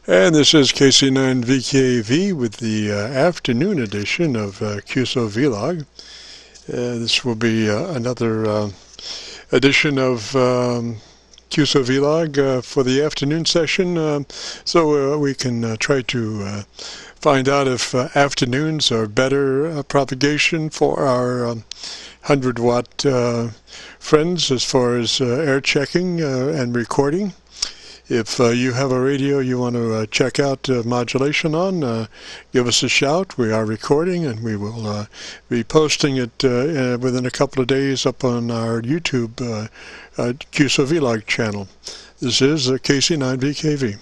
And this is KC9VKV with the afternoon edition of QSO-VLOG. This will be another edition of QSO-VLOG for the afternoon session, so we can try to find out if afternoons are better propagation for our 100-watt friends as far as air checking and recording. If you have a radio you want to check out modulation on, give us a shout. We are recording, and we will be posting it within a couple of days up on our YouTube QSO-VLOG channel. This is KC9VKV.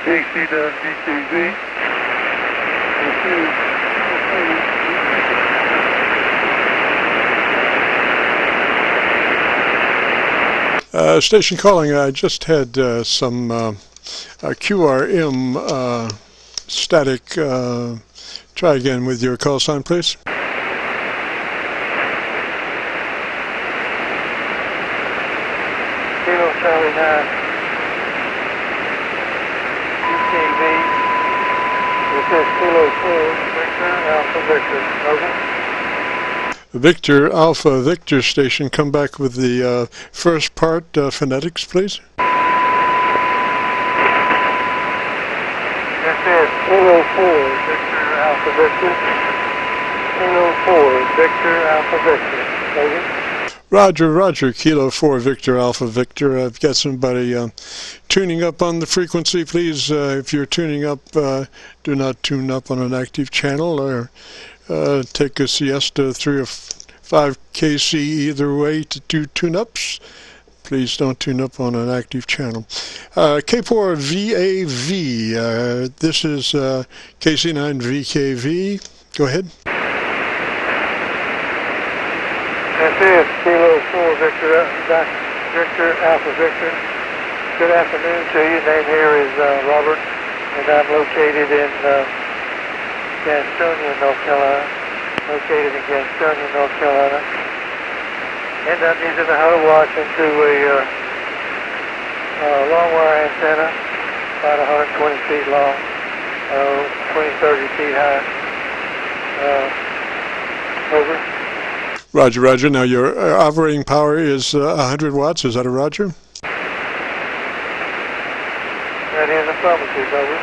KC9VKV. Station calling. I just had some QRM static. Try again with your call sign, please. Kilo Charlie 9. UKV. This is Kilo 4 Victor Alpha Victor. Over. Victor Alpha Victor station, come back with the first part phonetics, please. This is Kilo 4 Victor Alpha Victor. Kilo 4 Victor Alpha Victor. Over. Roger, Roger, Kilo 4 Victor Alpha Victor. I've got somebody tuning up on the frequency. Please, if you're tuning up, do not tune up on an active channel, or take a siesta 3 or 5 kc either way to do tune-ups. Please don't tune up on an active channel. K4VAV, this is KC9VKV. Go ahead. This is Kilo 4 Victor Alpha Victor. Good afternoon to you. Name here is Robert, and I'm located in Gastonia, North Carolina. End up using a 100 watts into a long wire antenna, about 120 feet long, 20-30 feet high. Over. Roger, Roger. Now your operating power is 100 watts. Is that a Roger? That is affirmative. Over.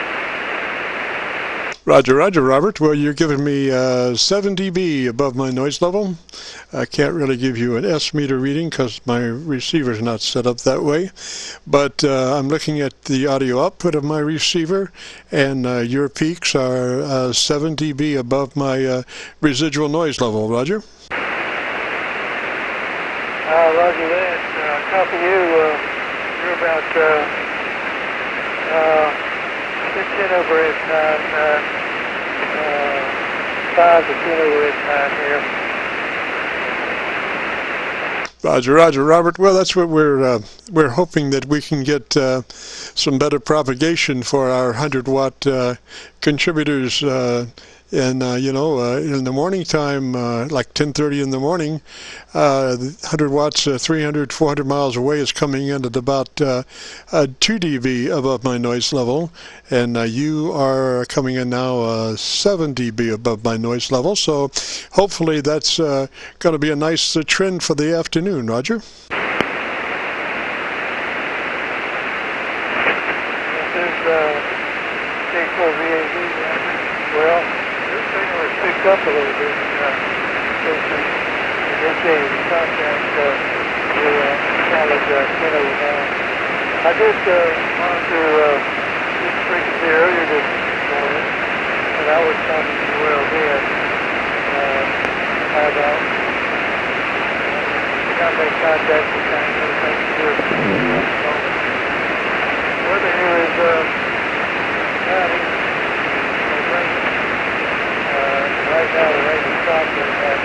Roger, Roger, Robert. Well, you're giving me 7 dB above my noise level. I can't really give you an S meter reading because my receiver's not set up that way. But I'm looking at the audio output of my receiver, and your peaks are 7 dB above my residual noise level. Roger? Roger that. Copy you. You're about 10 over 5 to 10 over 9 here. Roger, Roger, Robert. Well, that's what we're hoping, that we can get some better propagation for our 100-watt contributors. And in the morning time, like 10:30 in the morning, 100 watts, 300, 400 miles away is coming in at about 2 dB above my noise level, and you are coming in now 7 dB above my noise level. So hopefully that's going to be a nice trend for the afternoon. Roger. This is K4VAV. Well, picked up a little bit. Indicated the contact solid 10 over 9. I did monitor this frequency earlier this morning, and I was talking to well then. How about not make contact with kind of make sure. Weather here is cloudy. Right now the rain is stopped at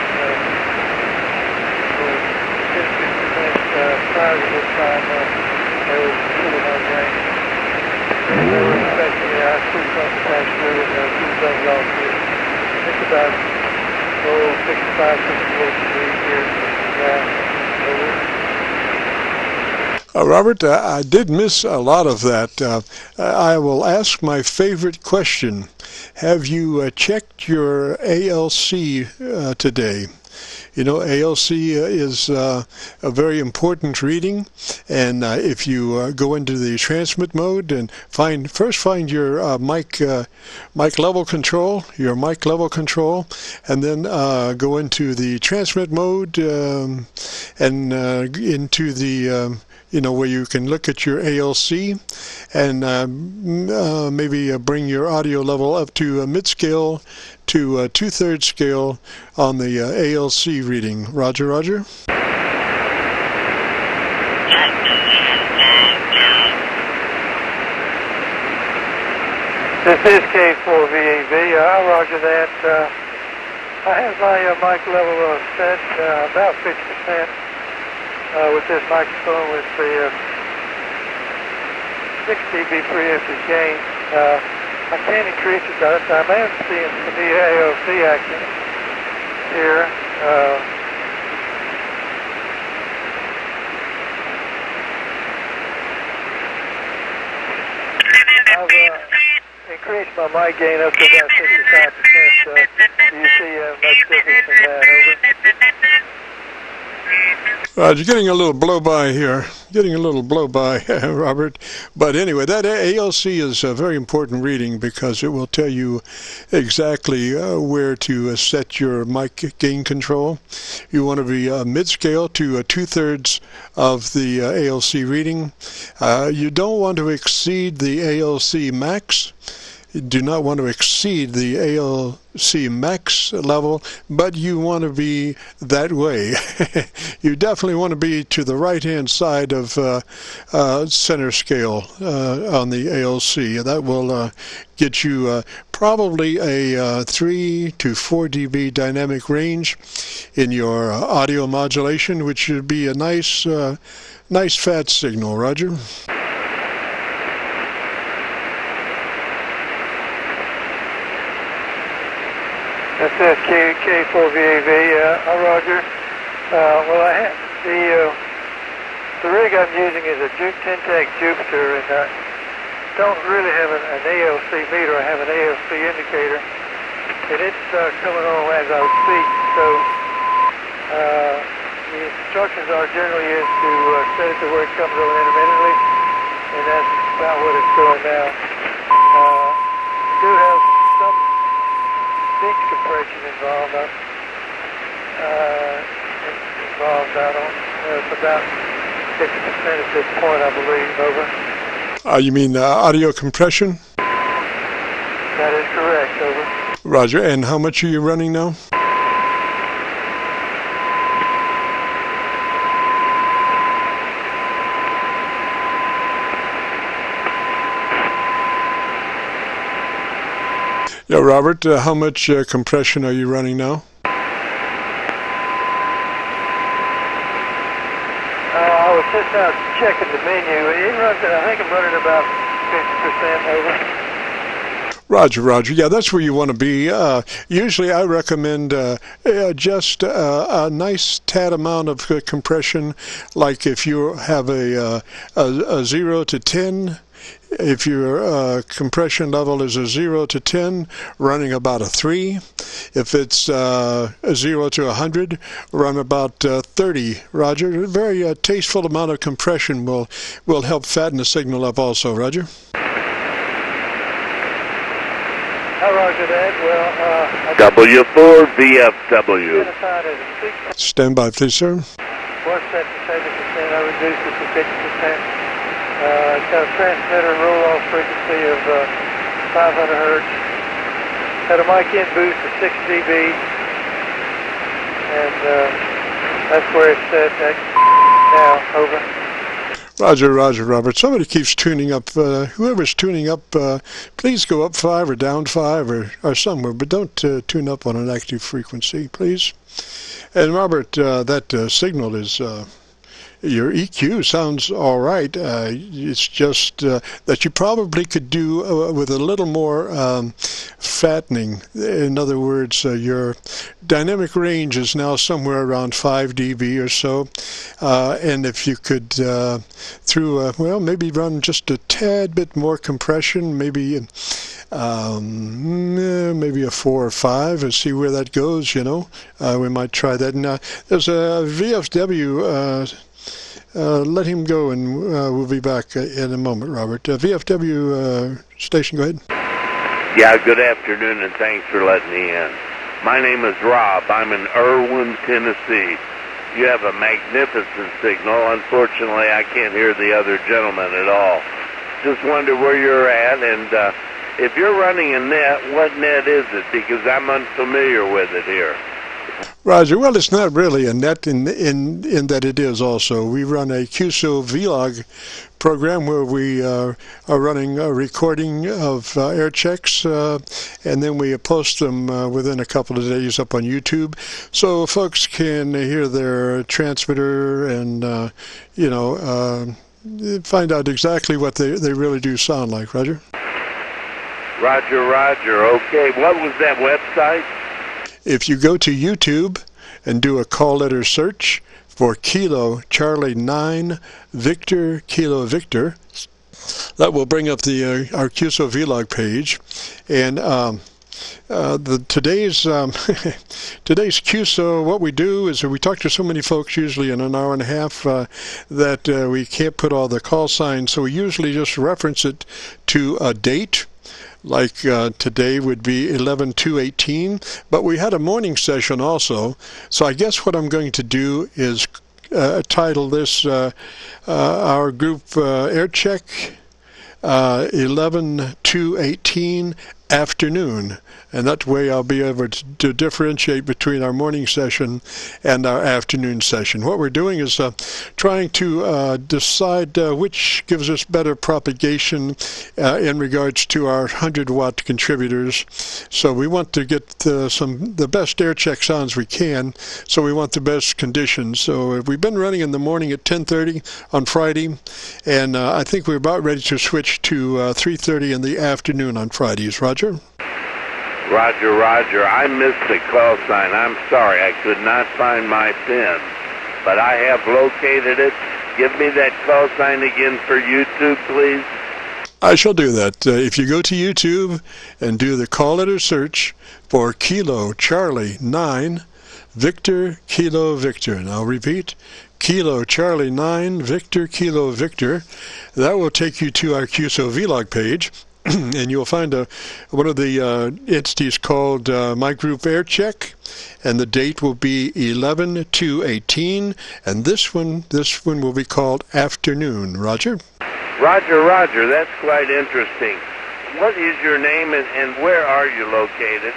50% prior to this time. There was really no rain. They were expecting I see something pass through and do something off here. It's about 65, 68 degrees here. Yeah. Robert, I did miss a lot of that. I will ask my favorite question. Have you checked your ALC today? You know, ALC is a very important reading, and if you go into the transmit mode and first find your mic level control, and then go into the transmit mode and into the where you can look at your ALC and maybe bring your audio level up to mid-scale to 2/3 scale on the ALC reading. Roger, roger. This is K4VAV. I'll roger that. I have my mic level set about 50%. With this microphone with the 6 dB preemptive gain. I can increase it, but I am seeing some ALC action here. I've increased my mic gain up to about 65%. Do you see much difference in that? Over. You're getting a little blow-by here. Robert. But anyway, that ALC is a very important reading because it will tell you exactly where to set your mic gain control. You want to be mid-scale to 2/3 of the ALC reading. You don't want to exceed the ALC max. You do not want to exceed the ALC max level, but you want to be that way. You definitely want to be to the right-hand side of center scale on the ALC. That will get you probably a 3 to 4 dB dynamic range in your audio modulation, which should be a nice fat signal. Roger. This is K4VAV. Roger. Well, I have the rig I'm using is a Tentec Jupiter, and I don't really have an ALC meter. I have an ALC indicator, and it's coming on as I speak. So the instructions are generally is to set it to where it comes on intermittently, and that's about what it's doing now. Do have some speech compression involved. I don't know, it's about 50% at this point, I believe. Over. You mean audio compression? That is correct. Over. Roger. And how much are you running now? Yeah, Robert, how much compression are you running now? I was just out checking the menu. It runs, I think I'm running about 50% over. Roger, roger. Yeah, that's where you want to be. Usually I recommend just a nice tad amount of compression, like if you have a 0 to 10. If your compression level is a 0 to 10, running about a 3. If it's a 0 to 100, run about 30. Roger. A very tasteful amount of compression will help fatten the signal up also. Roger. Roger that. Well, W4VFW. Stand by, please, sir. Was set to 70%. I reduced it to 50%. It's got a transmitter roll-off frequency of 500 hertz. Had a mic in boost of 6 dB, and that's where it's set now. Over. Roger, roger, Robert. Somebody keeps tuning up. Whoever's tuning up, please go up 5 or down 5 or somewhere, but don't tune up on an active frequency, please. And Robert, that signal is your EQ sounds all right. It's just that you probably could do with a little more fattening. In other words, your dynamic range is now somewhere around 5 dB or so, and if you could through well, maybe run just a tad bit more compression, maybe maybe a 4 or 5, and see where that goes. You know, we might try that. And there's a VFW. Let him go, and we'll be back in a moment, Robert. VFW station, go ahead. Yeah, good afternoon, and thanks for letting me in. My name is Rob. I'm in Irwin, Tennessee. You have a magnificent signal. Unfortunately, I can't hear the other gentleman at all. Just wonder where you're at, and if you're running a net, what net is it? Because I'm unfamiliar with it here. Roger. Well, it's not really a net in that it is also. We run a QSO-VLOG program where we are running a recording of air checks, and then we post them within a couple of days up on YouTube, so folks can hear their transmitter and you know, find out exactly what they really do sound like. Roger. Roger, Roger. Okay, what was that website? If you go to YouTube and do a call letter search for Kilo Charlie 9 Victor Kilo Victor, that will bring up the our QSO-VLOG page. And today's today's QSO, what we do is we talk to so many folks, usually in an hour and a half, that we can't put all the call signs, so we usually just reference it to a date. Like today would be 11/2/18, but we had a morning session also, so I guess what I'm going to do is title this our group Aircheck 11/2/18 afternoon, and that way I'll be able to differentiate between our morning session and our afternoon session. What we're doing is trying to decide which gives us better propagation in regards to our 100-watt contributors. So we want to get the best air check sounds we can, so we want the best conditions. So we've been running in the morning at 10:30 on Friday, and I think we're about ready to switch to 3:30 in the afternoon on Fridays. Roger? Roger, Roger. I missed the call sign. I'm sorry. I could not find my pin, but I have located it. Give me that call sign again for YouTube, please. I shall do that. If you go to YouTube and do the call letter search for Kilo Charlie 9 Victor Kilo Victor, and I'll repeat, Kilo Charlie 9 Victor Kilo Victor, that will take you to our QSO-VLOG page. And you'll find one of the entities called My Group Aircheck, and the date will be 11/2/18, and this one will be called afternoon. Roger? Roger, Roger. That's quite interesting. What is your name, and where are you located?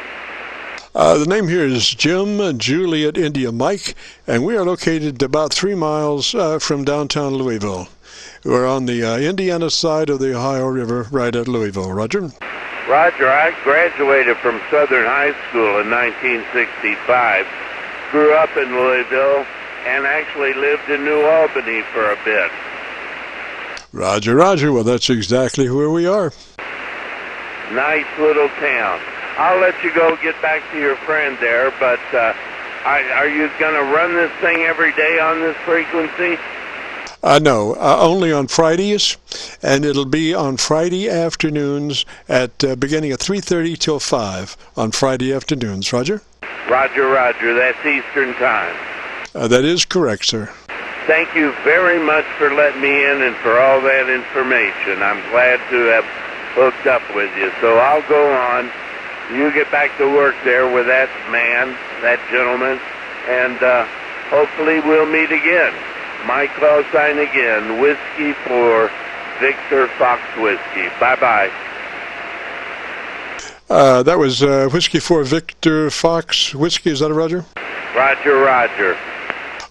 The name here is Jim Juliet India Mike, and we are located about 3 miles from downtown Louisville. We're on the Indiana side of the Ohio River, right at Louisville. Roger? Roger, I graduated from Southern High School in 1965, grew up in Louisville, and actually lived in New Albany for a bit. Roger, Roger. Well, that's exactly where we are. Nice little town. I'll let you go get back to your friend there, but are you going to run this thing every day on this frequency? No, only on Fridays, and it'll be on Friday afternoons at beginning at 3:30 till 5 on Friday afternoons. Roger? Roger, Roger. That's Eastern Time. That is correct, sir. Thank you very much for letting me in and for all that information. I'm glad to have hooked up with you. So I'll go on. You get back to work there with that man, that gentleman, and hopefully we'll meet again. My call sign again, Whiskey for Victor Fox Whiskey. Bye-bye. That was Whiskey for Victor Fox Whiskey. Is that a Roger? Roger, Roger.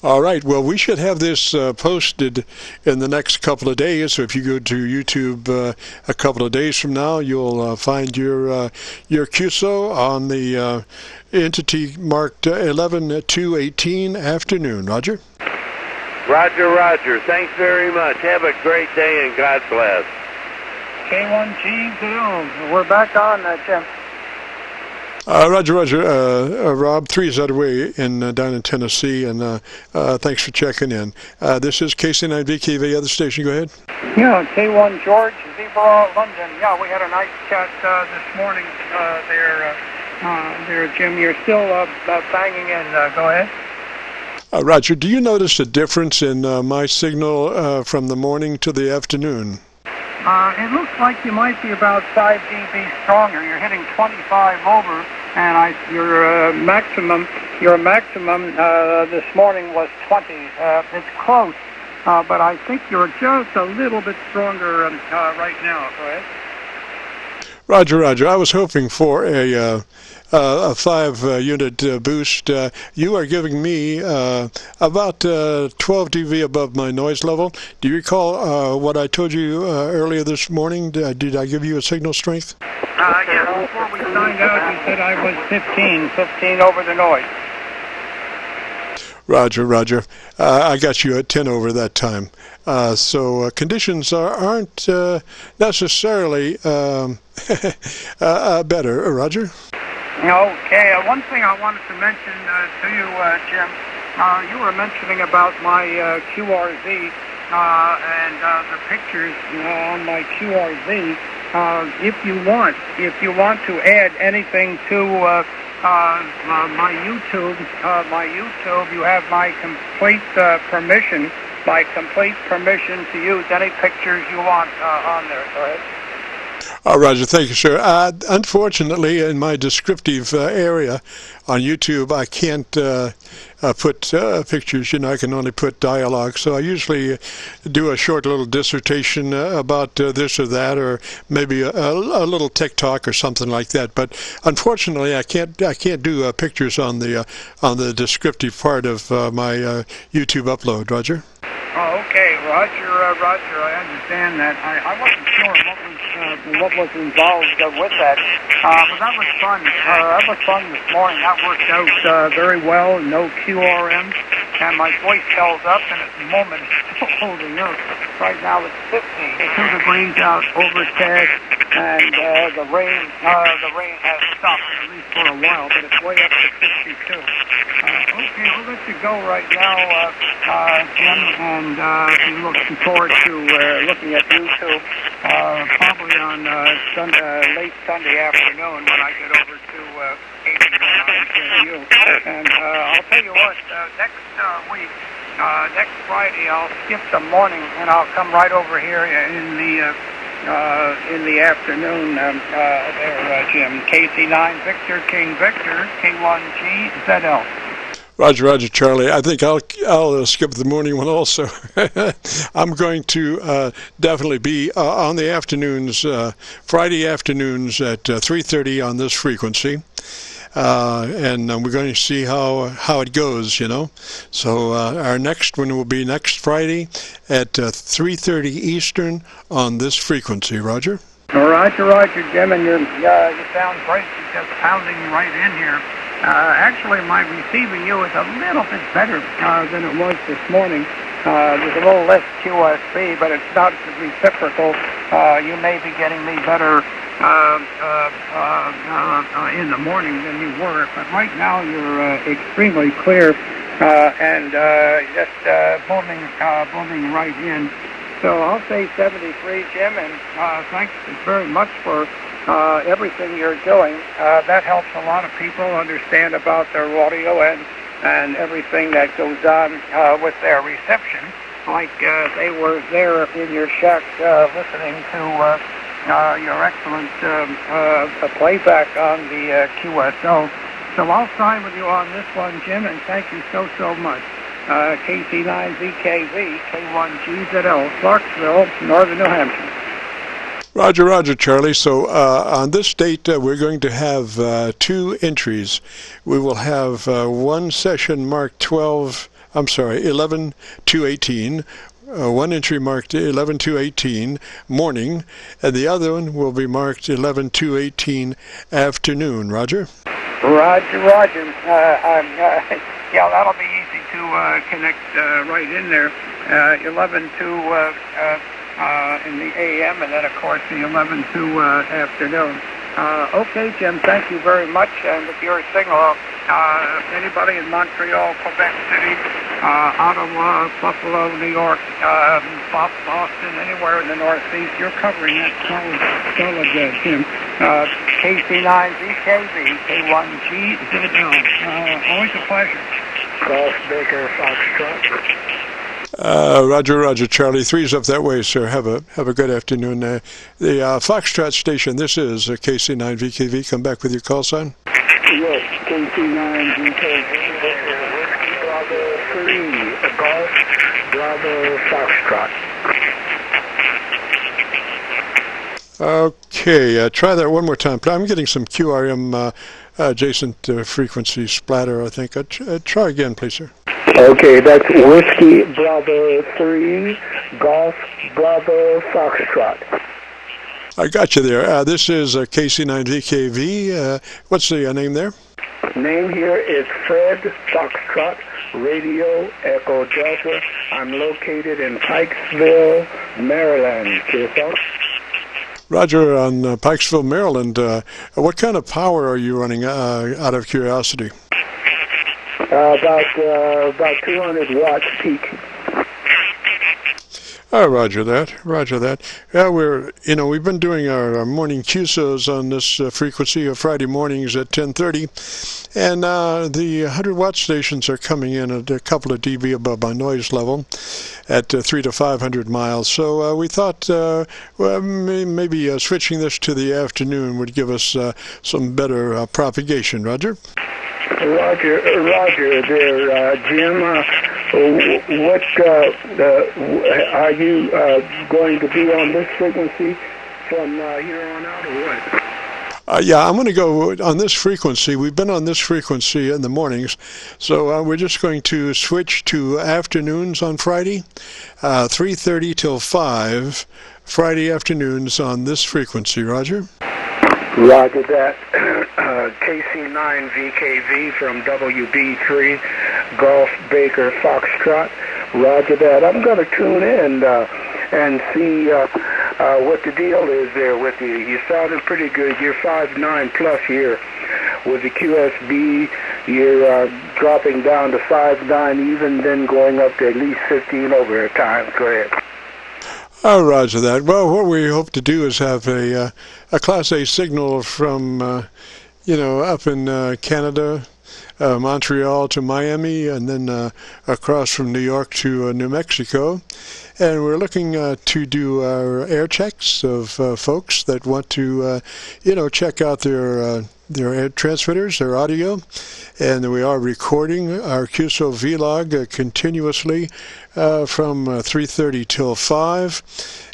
All right. Well, we should have this posted in the next couple of days. So if you go to YouTube a couple of days from now, you'll find your QSO on the entity marked 11/2/18 afternoon. Roger? Roger, Roger. Thanks very much. Have a great day and God bless. K1G, we're back on, Jim. Roger, Roger. Rob, 3's that way down in Tennessee, and thanks for checking in. This is KC9VKV, other station. Go ahead. Yeah, K1 George, Zebra, London. Yeah, we had a nice chat this morning there, Jim. You're still banging in. Go ahead. Roger, do you notice a difference in my signal from the morning to the afternoon? It looks like you might be about 5 dB stronger. You're hitting 25 over, and your maximum this morning was 20. It's close, but I think you're just a little bit stronger right now. Go ahead. Roger, Roger. I was hoping for a 5-unit boost. You are giving me about 12 dB above my noise level. Do you recall what I told you earlier this morning? Did I give you a signal strength? Yes, before we signed out, you said I was 15 over the noise. Roger, Roger. I got you at 10 over that time. So conditions aren't necessarily better, Roger. Okay, one thing I wanted to mention to you, Jim, you were mentioning about my QRZ and the pictures on my QRZ. If you want to add anything to my YouTube, you have my complete permission to use any pictures you want on there. Go ahead. Roger, thank you, sir. Unfortunately, in my descriptive area on YouTube, I can't put pictures. I can only put dialogue. So I usually do a short little dissertation about this or that, or maybe a little tech talk or something like that. But unfortunately, I can't do pictures on the descriptive part of my YouTube upload. Roger. Oh, okay, Roger. I understand that. I wasn't sure what was involved with that. But that was fun. That was fun this morning. That worked out very well. No QRM, and my voice held up. And at the moment, it's still holding up. Right now, it's 52 degrees out, overcast, and the rain has stopped at least for a while, but it's way up to 52. Okay, we'll let you go right now, Jim, and be looking forward to looking at YouTube probably on late Sunday afternoon when I get over to KC9VKV. And I'll tell you what, next Friday I'll skip the morning and I'll come right over here in the afternoon there, Jim. KC9 Victor King Victor K1G ZL. Roger, Roger, Charlie. I think I'll skip the morning one also. I'm going to definitely be on the afternoons, Friday afternoons at 3:30 on this frequency, and we're going to see how it goes. So our next one will be next Friday at 3:30 Eastern on this frequency. Roger. Roger, Jim, and you sound great. You're just pounding right in here. Actually, my receiving you is a little bit better than it was this morning. There's a little less QSB, but it's not reciprocal. You may be getting me better in the morning than you were, but right now you're extremely clear and just booming right in. So I'll say 73, Jim, and thanks very much for everything you're doing. That helps a lot of people understand about their audio and everything that goes on with their reception. Like they were there in your shack listening to your excellent playback on the QSO. So I'll sign with you on this one, Jim, and thank you so much. KC9VKV, K1GZL, Clarksville, Northern New Hampshire. Roger, Charlie. So on this date, we're going to have 2 entries. We will have one session marked 11/2/18, one entry marked 11/2/18 morning, and the other one will be marked 11/2/18 afternoon. Roger? Roger. Yeah, that'll be easy to connect right in there. 11 to in the AM, and then of course the 11 to afternoon. Okay, Jim, thank you very much. And with your signal, anybody in Montreal, Quebec City, Ottawa, Buffalo, New York, Boston, anywhere in the Northeast, you're covering that solid, Jim. KC9VKV, K1GZL. Always a pleasure. Golf Baker Foxtrot. Roger, Charlie. 3's up that way, sir. Have a good afternoon. The Foxtrot station, this is KC9VKV. Come back with your call sign. Yes, KC9VKV. Whiskey Bravo 3, Golf Bravo Foxtrot. Okay, try that one more time. I'm getting some QRM adjacent frequency splatter, I think. Try again, please, sir. Okay, that's Whiskey Bravo 3, Golf Bravo Foxtrot. I got you there. This is KC9VKV. What's the name there? Name here is Fred Foxtrot, Radio Echo Delta. I'm located in Pikesville, Maryland. QSO. Roger, on Pikesville, Maryland. What kind of power are you running out of curiosity? About 200 watts peak. Roger that. Yeah, we've been doing our morning QSOs on this frequency of Friday mornings at 10:30, and the 100-watt stations are coming in at a couple of dB above my noise level at 300 to 500 miles. So we thought maybe switching this to the afternoon would give us some better propagation. Roger? Roger there, Jim. What are you going to be on this frequency from here on out, or what? Yeah, I'm going to go on this frequency. We've been on this frequency in the mornings, so we're just going to switch to afternoons on Friday, 3:30 till 5, Friday afternoons on this frequency. Roger? Roger that. KC9VKV from WB3, Golf Baker Foxtrot. Roger that. I'm going to tune in and see what the deal is there with you. You're sounding pretty good. You're 5'9" plus here. With the QSB, you're dropping down to 5'9", even then going up to at least 15 over at times. Go ahead. Oh, roger that. Well, what we hope to do is have a Class A signal from, up in Canada, Montreal to Miami, and then across from New York to New Mexico. And we're looking to do our air checks of folks that want to, check out their air transmitters, their audio. And we are recording our QSO-VLOG continuously from 3:30 till 5,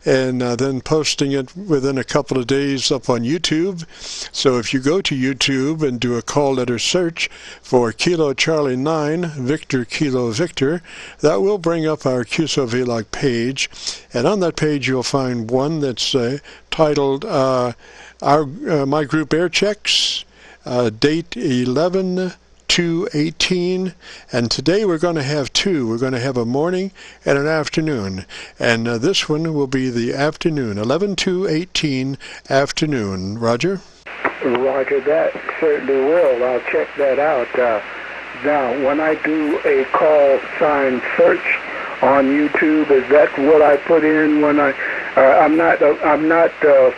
and then posting it within a couple of days up on YouTube. So if you go to YouTube and do a call letter search for Kilo Charlie 9, Victor Kilo Victor, that will bring up our QSO-VLOG page. And on that page you'll find one that's titled My Group Air Checks, date 11/2/18, and today we're going to have two. We're going to have a morning and an afternoon, and this one will be the afternoon, 11/2/18 afternoon. Roger? Roger that. Certainly will. I'll check that out. Now, when I do a call sign search on YouTube, is that what I put in when I'm not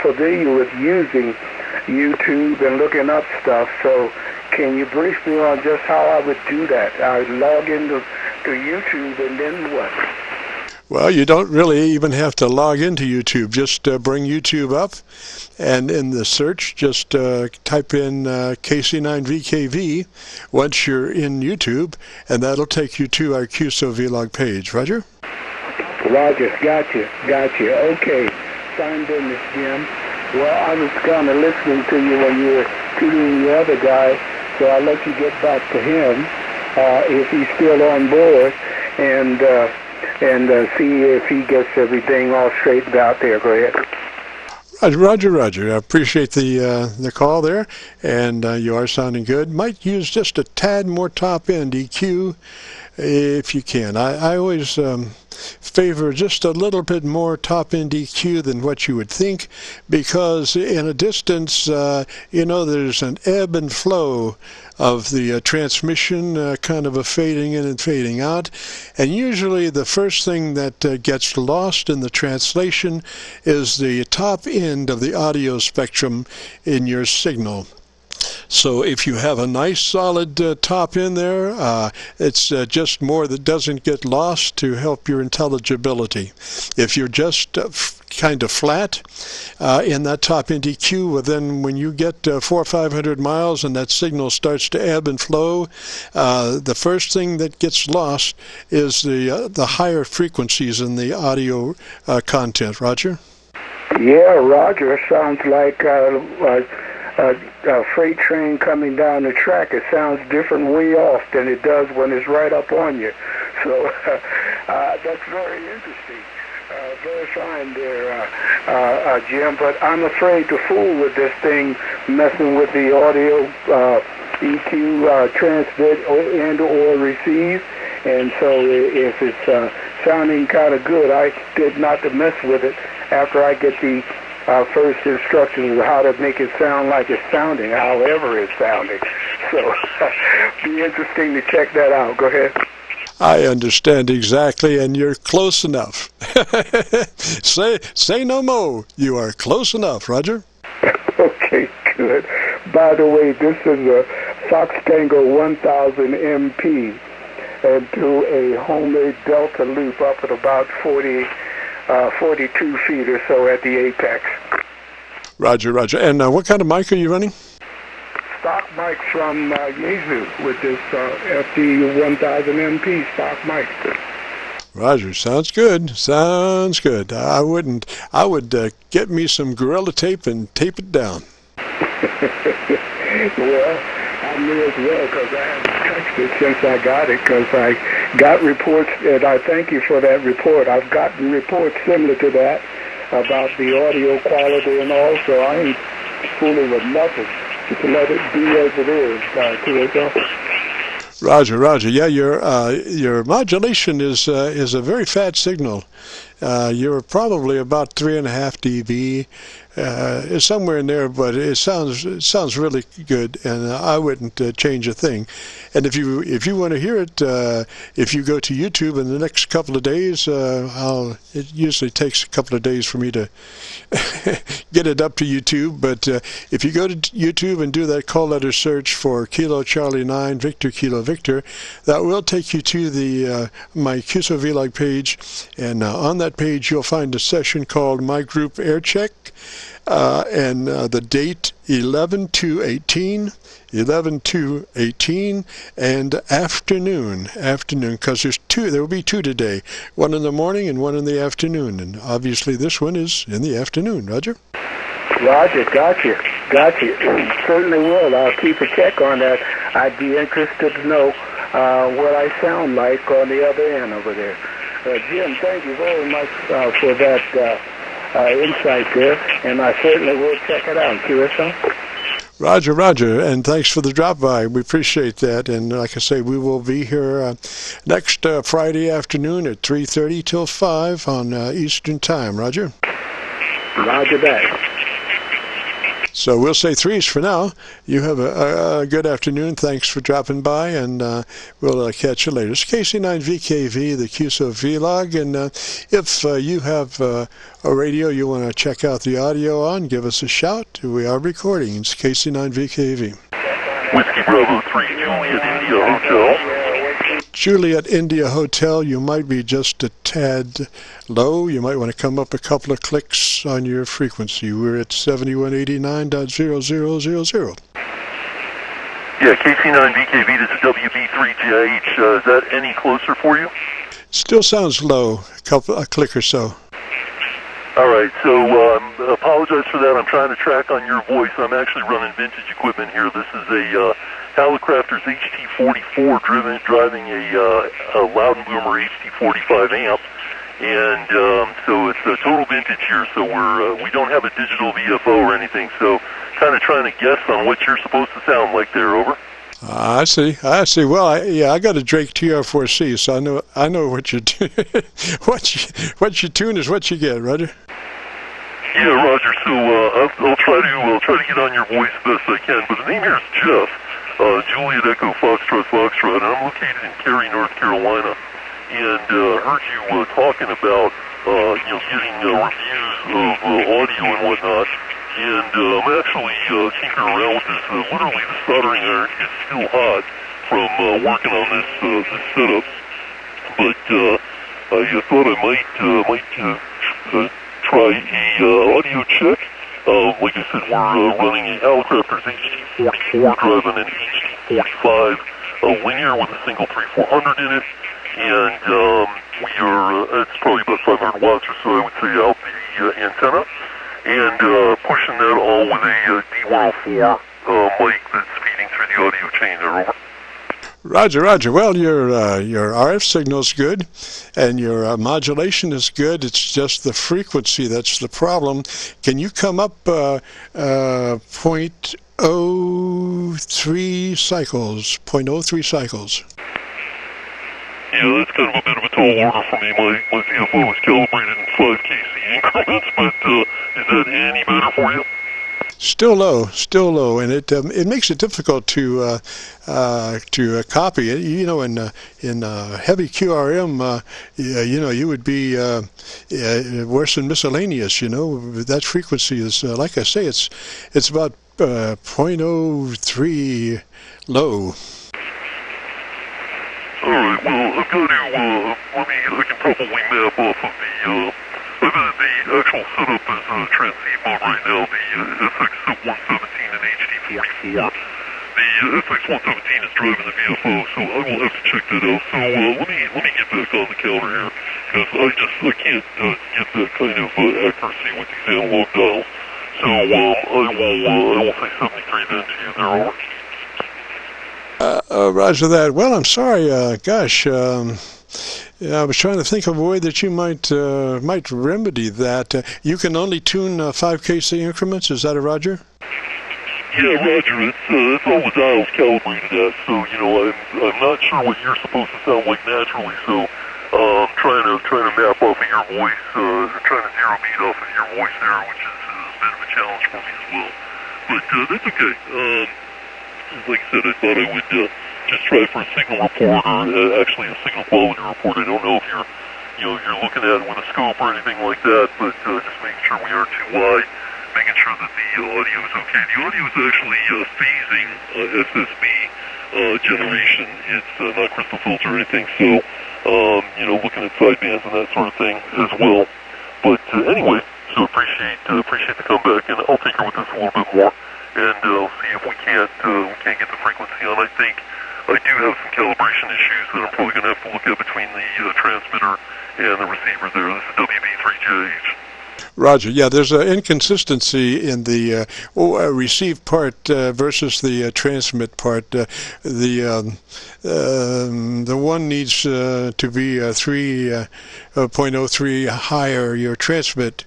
familiar with using YouTube and looking up stuff, so can you brief me on just how I would do that? I would log into YouTube, and then what? Well, you don't really even have to log into YouTube. Just bring YouTube up, and in the search, just type in KC9VKV once you're in YouTube, and that'll take you to our QSO-VLOG page. Roger? Roger. Gotcha. Okay. Fine business, Jim. Well, I was kind of listening to you when you were tuning the other guy, so I'll let you get back to him if he's still on board, and see if he gets everything all straightened out there. Go ahead. Roger, Roger. I appreciate the call there, and you are sounding good. Might use just a tad more top end EQ if you can. I always favor just a little bit more top end EQ than what you would think, because in a distance, there's an ebb and flow of the transmission, kind of a fading in and fading out, and usually the first thing that gets lost in the translation is the top end of the audio spectrum in your signal. So if you have a nice solid top in there, it's just more that doesn't get lost to help your intelligibility. If you're just kind of flat in that top end EQ, well, then when you get 400 or 500 miles and that signal starts to ebb and flow, the first thing that gets lost is the higher frequencies in the audio content. Roger? Yeah, Roger. Sounds like a freight train coming down the track. It sounds different way off than it does when it's right up on you. So that's very interesting. Very fine there, Jim. But I'm afraid to fool with this thing, messing with the audio EQ transmit and or receive. And so if it's sounding kind of good, I did not to mess with it after I get the first instructions of how to make it sound like it's sounding, however it's sounding. So be interesting to check that out. Go ahead. I understand exactly, and you're close enough. Say no more. You are close enough, Roger. Okay, good. By the way, this is a Fox Tango 1000 MP and through a homemade delta loop up at about 42 feet or so at the apex. Roger, Roger. And what kind of mic are you running? Stock mic from Yaesu with this FD1000 MP stock mic. Roger, sounds good. Sounds good. I would get me some Gorilla Tape and tape it down. Well, I may as well, because I haven't touched it since I got it, because I got reports, and I thank you for that report. I've gotten reports similar to that about the audio quality and all, so I ain't fooling with nothing. Just let it be as it is, QSO. Roger, Roger. Yeah, your modulation is a very fat signal. You're probably about 3.5 dB. It's somewhere in there, but it sounds really good, and I wouldn't change a thing. And if you want to hear it, if you go to YouTube in the next couple of days, it usually takes a couple of days for me to get it up to YouTube. But if you go to YouTube and do that call letter search for Kilo Charlie 9 Victor Kilo Victor, that will take you to the my QSO-VLOG page, and on that page you'll find a session called My Group Aircheck. And the date 11/2/18, 11/2/18, and afternoon, because there will be two today, one in the morning and one in the afternoon, and obviously this one is in the afternoon. Roger? Roger, got you. Certainly will. I'll keep a check on that. I'd be interested to know what I sound like on the other end over there. Jim, thank you very much for that insight there, and I certainly will check it out. QSO? Roger, Roger, and thanks for the drop by. We appreciate that, and like I say, we will be here next Friday afternoon at 3:30 till 5 on Eastern Time. Roger? Roger that. So we'll say 3s for now. You have a good afternoon. Thanks for dropping by, and we'll catch you later. It's KC9VKV, the QSO-VLOG, and if you have a radio you want to check out the audio on, give us a shout. We are recording. It's KC9VKV. Whiskey Bravo 3, Juliet India Hotel. Juliet India Hotel, you might be just a tad low. You might want to come up a couple of clicks on your frequency. We're at 7189.0000. Yeah, KC9VKV, this is WB3GH. Is that any closer for you? Still sounds low, a click or so. All right, so apologize for that. I'm trying to track on your voice. I'm actually running vintage equipment here. This is a Hallicrafters HT44 driving a Loud & Boomer HT45 amp, And so it's a total vintage here, so we don't have a digital VFO or anything, so kind of trying to guess on what you're supposed to sound like there, over. I see. Well, I got a Drake TR4C, so I know what you do. what you tune is what you get, Roger. Yeah, Roger. So I'll try to get on your voice best I can. But the name here is Jeff, Juliet Echo Foxtrot, and I'm located in Cary, North Carolina. And heard you talking about getting reviews of audio and whatnot. And I'm actually tinkering around with this. Literally, the soldering iron is still hot from working on this setup. But I thought I might try a audio check. Like I said, we're running a Hallicrafters HD44 driving an HD45 linear with a single 3400 in it. And we are, it's probably about 500 watts or so, I would say, out the antenna. And pushing that all with a D104 mic that's feeding through the audio chain there, over. Roger. Well, your RF signal's good, and your modulation is good. It's just the frequency that's the problem. Can you come up 0.03 cycles? 0.03 cycles. Yeah, that's kind of a bit of a tall order for me. My VFO is calibrated in 5 KC increments, but is that any better for you? Still low, and it makes it difficult to copy it. You know, in heavy QRM, you would be worse than miscellaneous. You know, that frequency is like I say, it's about 0.03 low. All right. Well, I've got to I can probably map off of the actual setup is transceive mode right now, the SX117 and HD44. The SX117 is driving the VFO, so I will have to check that out. So let me get back on the counter here, because I can't get that kind of accuracy with these analog dials. So I will say 73 then to you there, over. Roger that. Well, I'm sorry. Gosh. I was trying to think of a way that you might remedy that. You can only tune 5 KC increments. Is that a Roger? Yeah, Roger. It's all the dials calibrated at. So I'm not sure what you're supposed to sound like naturally. So trying to map off of your voice, trying to zero beat off of your voice there, which is a bit of a challenge for me as well. But that's okay. Like I said, I thought I would just try for a signal report, or actually a signal quality report. I don't know if you're looking at it with a scope or anything like that, but just making sure we aren't too wide, making sure that the audio is okay. The audio is actually phasing SSB generation. It's not crystal filter or anything, so looking at sidebands and that sort of thing as well. But anyway, so appreciate the comeback, and I'll tinker with this a little bit more. And see if we can't get the frequency on. I think I do have some calibration issues that I'm probably going to have to look at between the transmitter and the receiver there. This is WB3JH. Roger. Yeah, there's an inconsistency in the receive part versus the transmit part. The one needs to be 3.03 higher. Your transmit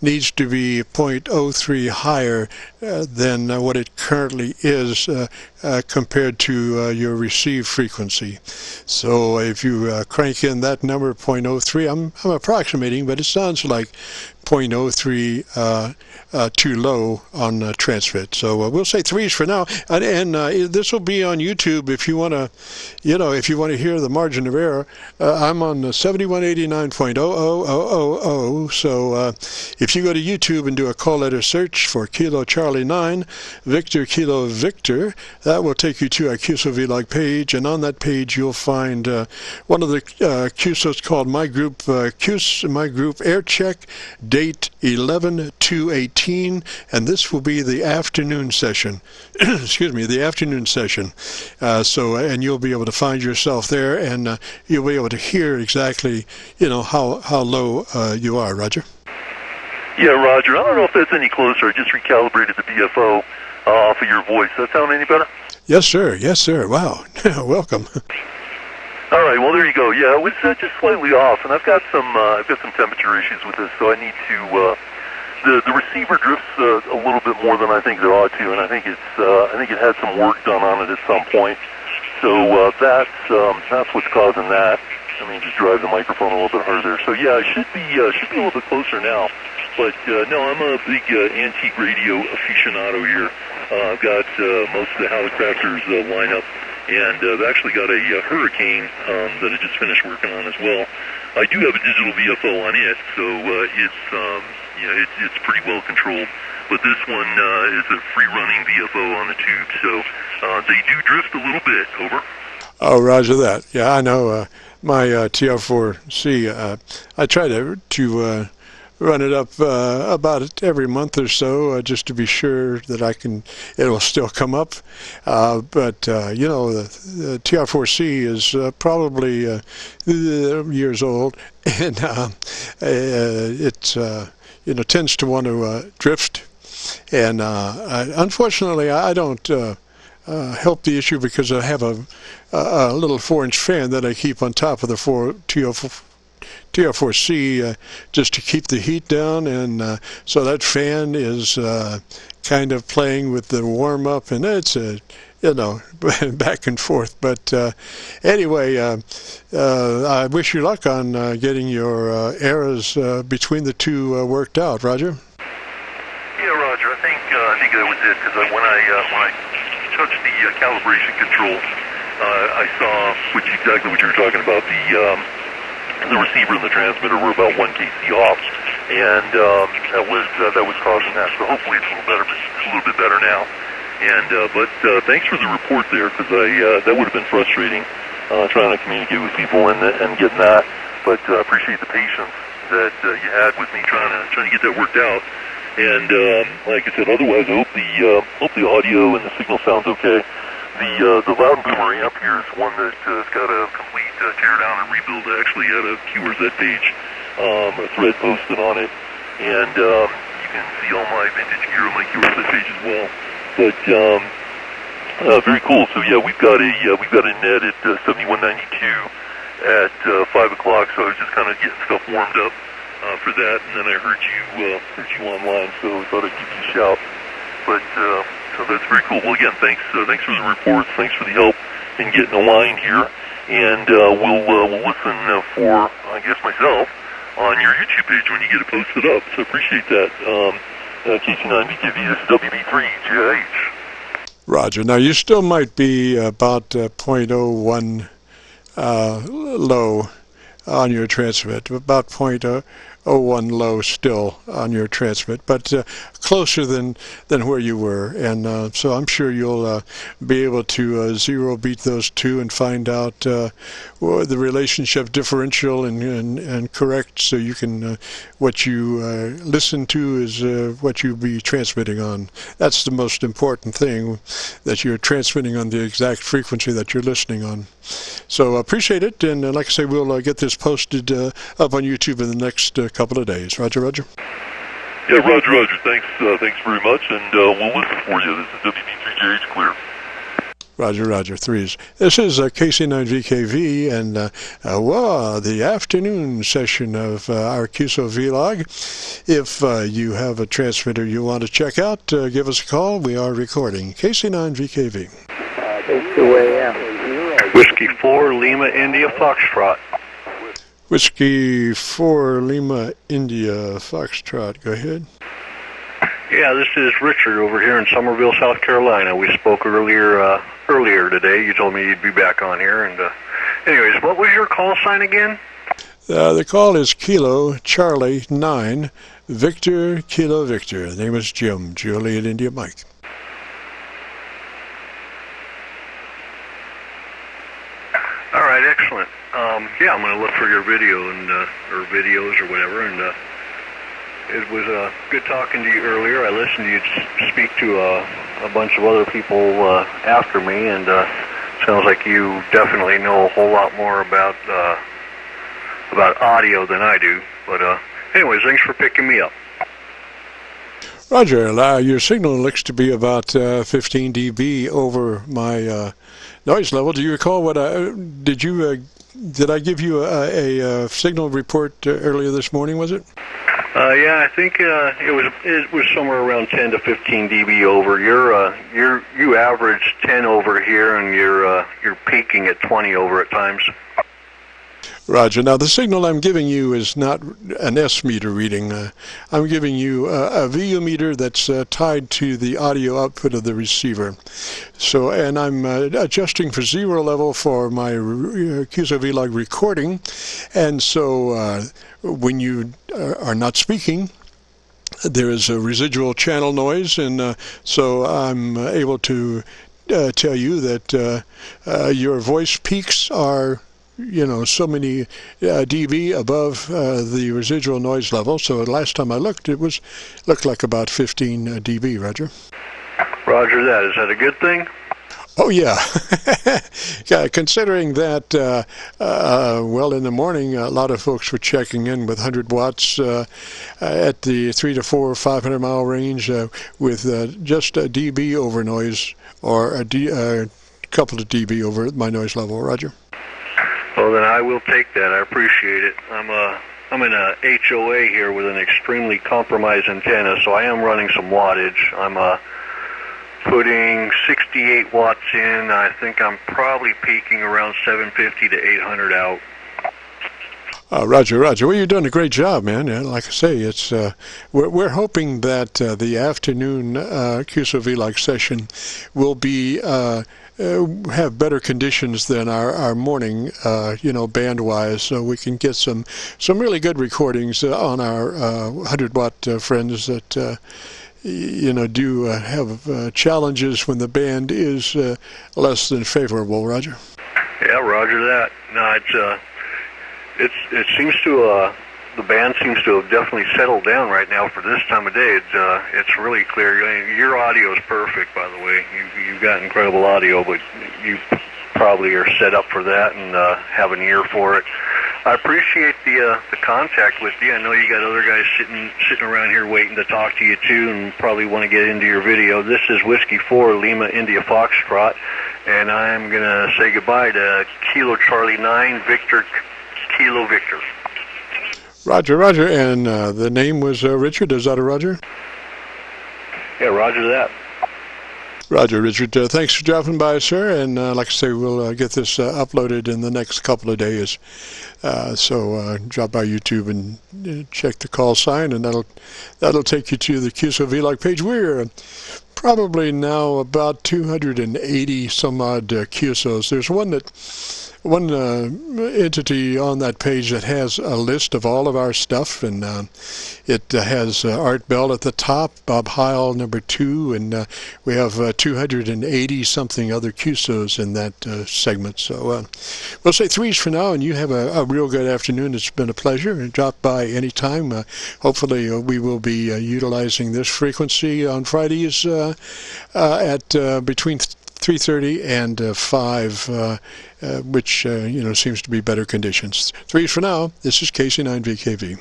needs to be 0.03 higher than what it currently is compared to your receive frequency. So if you crank in that number 0.03, I'm approximating, but it sounds like 0.03 too low on transmit. So we'll say 3s for now, and this will be on YouTube if you want to, if you want to hear the margin of error. I'm on 7189.00000. So if you go to YouTube and do a call letter search for Kilo Charlie 9, Victor Kilo Victor, that will take you to our QSO-VLOG page, and on that page you'll find one of the QSOs called My Group Aircheck, date 11/2/18, and this will be the afternoon session. Excuse me, the afternoon session. And you'll be able to find yourself there, and you'll be able to hear exactly, how low you are, Roger. Yeah, Roger. I don't know if that's any closer. I just recalibrated the VFO off of your voice. Does that sound any better? Yes, sir. Yes, sir. Wow. Welcome. All right, well, there you go. Yeah, it was just slightly off, and I've got some temperature issues with this, so I need to. The receiver drifts a little bit more than I think it ought to, and I think it had some work done on it at some point. So that's what's causing that. I mean, just drive the microphone a little bit harder. So yeah, it should be a little bit closer now. But no, I'm a big antique radio aficionado here. I've got most of the Halicrafters lineup, and I've actually got a Hurricane that I just finished working on as well. I do have a digital VFO on it, so it's pretty well controlled. But this one is a free-running VFO on the tube, so they do drift a little bit. Over. Oh, roger that. Yeah, I know. My T.F.N, I try to run it up about every month or so, just to be sure that it'll still come up. But you know, the T.F.N is probably years old, and it tends to want to drift. And unfortunately, I don't help the issue because I have a little 4-inch fan that I keep on top of the T.F.N just to keep the heat down, and so that fan is kind of playing with the warm up, and it's back and forth. But anyway, I wish you luck on getting your errors between the two worked out, Roger. Yeah, Roger. I think that was it, because when I touched the calibration control, I saw exactly what you were talking about. The receiver and the transmitter were about 1 kc off, and that was causing that. So hopefully it's a little bit better now. And but thanks for the report there, because that would have been frustrating trying to communicate with people and getting that. But appreciate the patience that you had with me trying to get that worked out. And like I said, otherwise I hope the audio and the signal sounds okay. The Loud and Boomer amp here is one that's got a complete tear down and rebuild. I actually had a QRZ page, a thread posted on it, and you can see all my vintage gear on my QRZ page as well. But very cool. So yeah, we've got a net at 7192 at 5 o'clock. So I was just kind of getting stuff warmed up for that, and then I heard you online, so I thought I'd give you a shout. But so that's very cool. Well, again, thanks for the reports. Thanks for the help in getting a line here, and we'll listen for, I guess, myself on your YouTube page when you get it posted up. So appreciate that. KC9VKV, this is WB3GH. Roger. Now, you still might be about 0.01 low on your transmit, about 0.01 low still on your transmit, but closer than where you were, and so I'm sure you'll be able to zero beat those two and find out the relationship differential and correct, so you can what you listen to is what you be transmitting on. That's the most important thing, that you're transmitting on the exact frequency that you're listening on. So appreciate it, and like I say, we'll get this posted up on YouTube in the next couple of days. Roger, Roger. Yeah, Roger. Thanks very much, and we'll listen for you. This is WB3GH Clear. Roger, threes. This is KC9VKV, and the afternoon session of our QSO-VLOG. If you have a transmitter you want to check out, give us a call. We are recording. KC9VKV. It's 2 a.m. Whiskey 4, Lima, India, Foxtrot. Whiskey 4, Lima, India, Foxtrot. Go ahead. Yeah, this is Richard over here in Somerville, South Carolina. We spoke earlier today. You told me you'd be back on here. And anyways, what was your call sign again? The call is Kilo Charlie 9, Victor Kilo Victor. The name is Jim, Juliet India Mike. All right, excellent. Yeah, I'm going to look for your video and or videos or whatever. And it was good talking to you earlier. I listened to you speak to a bunch of other people after me, and sounds like you definitely know a whole lot more about audio than I do. But anyways, thanks for picking me up. Roger, your signal looks to be about 15 dB over my noise level. Do you recall what did I give you a signal report earlier this morning, was it? Yeah, I think it was somewhere around 10 to 15 dB over. You average 10 over here, and you're peaking at 20 over at times. Roger. Now, the signal I'm giving you is not an S meter reading. I'm giving you a VU meter that's tied to the audio output of the receiver. So, and I'm adjusting for zero level for my QSO-VLOG recording. And so, when you are not speaking, there is a residual channel noise, and so I'm able to tell you that your voice peaks are, you know, so many dB above the residual noise level. So last time I looked, it looked like about 15 dB, Roger. Roger that. Is that a good thing? Oh, yeah. Yeah, considering that, well, in the morning, a lot of folks were checking in with 100 watts at the 3 to 4, 500 mile range with just a dB over noise, or a couple of dB over my noise level, Roger. Well, then I will take that. I appreciate it. I'm in a HOA here with an extremely compromised antenna, so I am running some wattage. I'm putting 68 watts in. I think I'm probably peaking around 750 to 800 out. Roger. Well, you're doing a great job, man. Like I say, it's we're hoping that the afternoon QSO-VLOG session will be have better conditions than our morning, you know, band-wise, so we can get some really good recordings on our 100-watt friends that you know, do have challenges when the band is less than favorable. Roger. Yeah, Roger that. No, it seems to the band seems to have definitely settled down right now for this time of day. It's really clear. Your audio is perfect, by the way. You've got incredible audio, but you probably are set up for that and have an ear for it. I appreciate the contact with you. I know you got other guys sitting around here waiting to talk to you too, and probably want to get into your video. This is Whiskey 4 Lima India Foxtrot, and I'm gonna say goodbye to Kilo Charlie 9 Victor Kilo Victor. Roger, and the name was Richard. Is that a Roger? Yeah, Roger that. Roger, Richard. Thanks for dropping by, sir. And like I say, we'll get this uploaded in the next couple of days. So drop by YouTube and check the call sign, and that'll take you to the QSO-VLOG page. We're probably now about 280 some odd QSOs. There's one entity on that page that has a list of all of our stuff, and it has Art Bell at the top, Bob Heil number 2, and we have 280 something other QSOs in that segment. So we'll say 3s for now, and you have a real good afternoon. It's been a pleasure, and drop by anytime. Hopefully we will be utilizing this frequency on Fridays at between 3:30 and 5, which you know, seems to be better conditions. 3s for now. This is KC9VKV.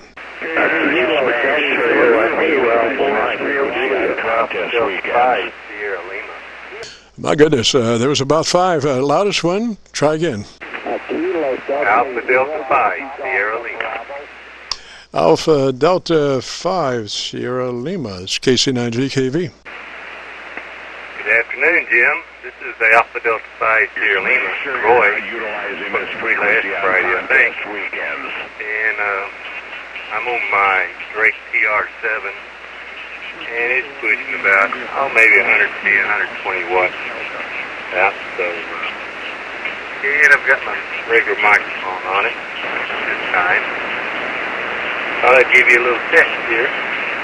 My goodness, there was about 5. Loudest one. Try again. Alpha Delta 5 Sierra Lima. Alpha Delta 5 Sierra Lima. It's KC9VKV. Good afternoon, Jim. This is the Alpha Delta 5 Sierra Lima. Roy, last Friday, I think. And I'm on my Drake TR7, and it's pushing about, maybe 110, 120 watts out. So, and I've got my regular microphone on it this time. Thought I'd give you a little test here.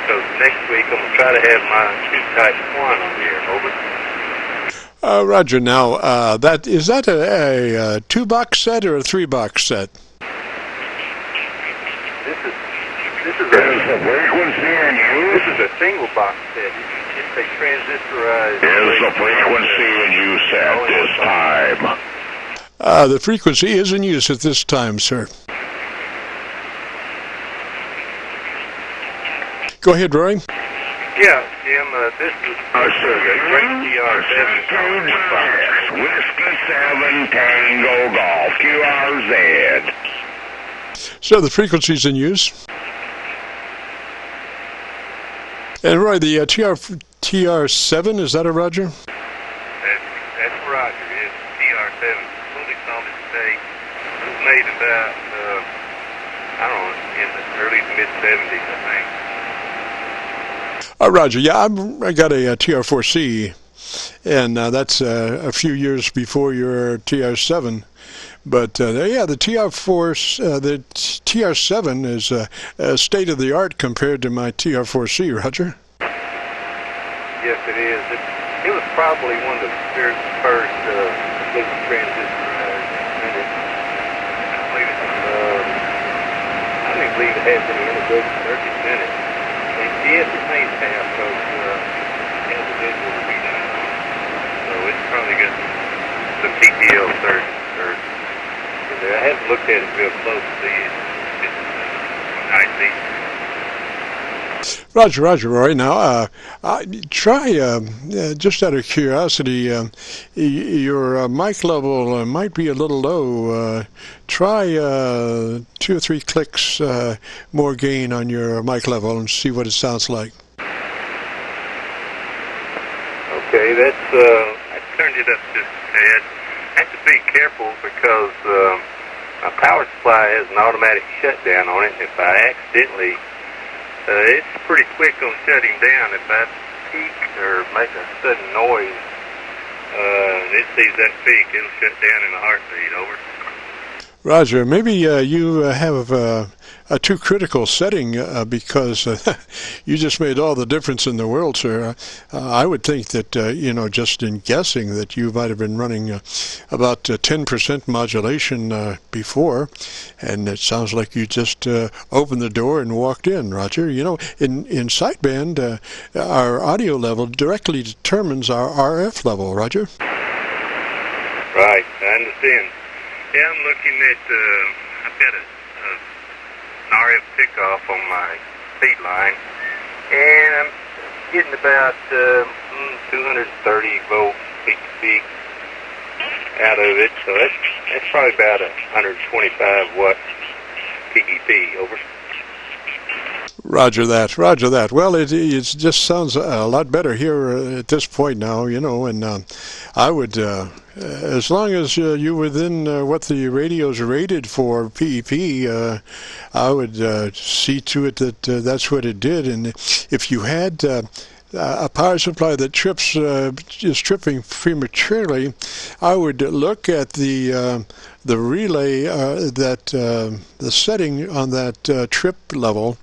So next week I'm going to try to have my 2-type one on here. Over. Roger. Now, is that a 2-box set or a 3-box set? This is a single box set. It's a transistorized. Is the frequency in use at this time? The frequency is in use at this time, sir. Go ahead, Roy. Yeah, Jim, this is great TR7 calling from Whiskey 7 Tango Golf, QRZ. So the frequencies in use. And Roy, the TR7, is that a Roger? That's Roger. It's TR7. Fully solid state. It was made about, I don't know, in the early to mid-70s, I think. Roger, yeah, I got a TR4C, and that's a few years before your TR7. But yeah, the TR7 is state of the art compared to my TR4C, Roger. Yes, it is. It was probably one of the very first bluetooth transistors. I don't believe it has any integrated circuits in it. Yes, it may have those individual readouts. So it's probably got some TTL circuits. I haven't looked at it real closely. It's IC. Roger, Roy. Now, try, just out of curiosity, your mic level might be a little low. Try 2 or 3 clicks more gain on your mic level and see what it sounds like. Okay, that's, I turned it up just a tad. I have to be careful because my power supply has an automatic shutdown on it. If I accidentally, it's pretty quick on shutting down. If I peak or make a sudden noise, it sees that peak, it'll shut down in a heartbeat. Over. Roger, maybe you have a too critical setting because you just made all the difference in the world, sir. I would think that, just in guessing that you might have been running about 10% modulation before, and it sounds like you just opened the door and walked in, Roger. You know, in sideband, our audio level directly determines our RF level, Roger. Right, I understand. Yeah, I'm looking at, I've got an RF pickoff on my feed line, and I'm getting about 230 volts peak to peak out of it, so that's probably about 125 watt PEP, over. Roger that. Well, it just sounds a lot better here at this point now, and I would, as long as you're within what the radio's rated for PEP, I would see to it that that's what it did. And if you had a power supply that is tripping prematurely, I would look at the relay, the setting on that trip level,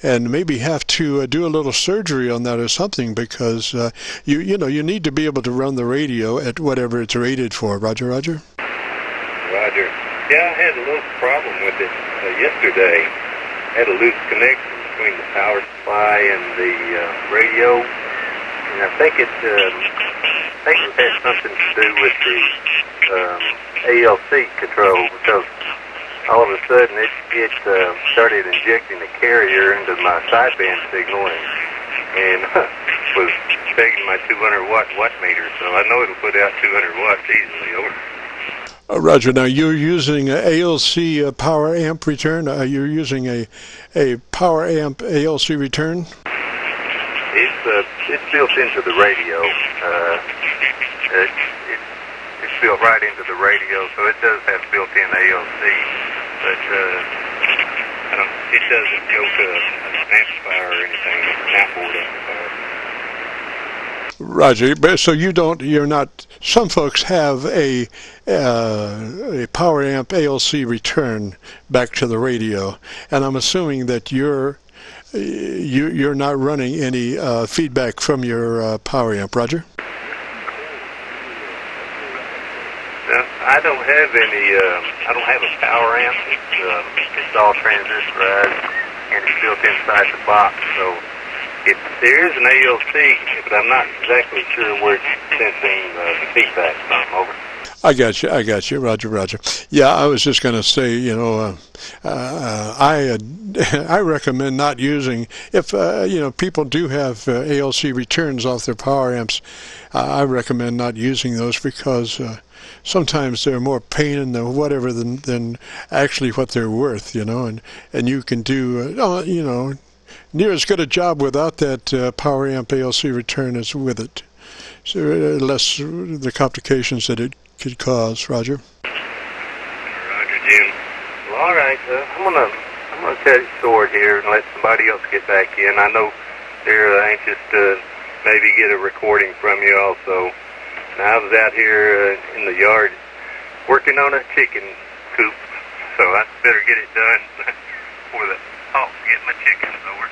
and maybe have to do a little surgery on that or something, because you need to be able to run the radio at whatever it's rated for. Roger. Roger. Yeah, I had a little problem with it yesterday. I had a loose connection between the power supply and the radio, and I think it had something to do with the ALC control, because all of a sudden it started injecting the carrier into my sideband signal and was taking my 200 watt meter, so I know it'll put out 200 watts easily. Over. Roger. Now you're using an ALC power amp return. You're using a power amp ALC return. It's built into the radio. It's built right into the radio, so it does have built-in ALC, but it doesn't go to an amplifier or anything. It's an outboard amplifier. Roger. So you're not. Some folks have a power amp ALC return back to the radio, and I'm assuming that you're not running any feedback from your power amp, Roger. I don't have any. I don't have a power amp. It's all transistorized and it's built inside the box. So there is an ALC, but I'm not exactly sure where it's sensing the feedback from. Over. I got you, Roger, Roger. Yeah, I was just going to say, you know, I recommend not using, if, you know, people do have ALC returns off their power amps, I recommend not using those because sometimes they're more pain in the whatever than actually what they're worth, you know, and you can do, you know, near as good a job without that power amp ALC return as with it. So less the complications that it could cause. Roger. Roger, Jim. Well, all right. I'm gonna cut it short here and let somebody else get back in. I know they're anxious to maybe get a recording from you also. Now, I was out here in the yard working on a chicken coop, so I better get it done before the hawks get my chickens over.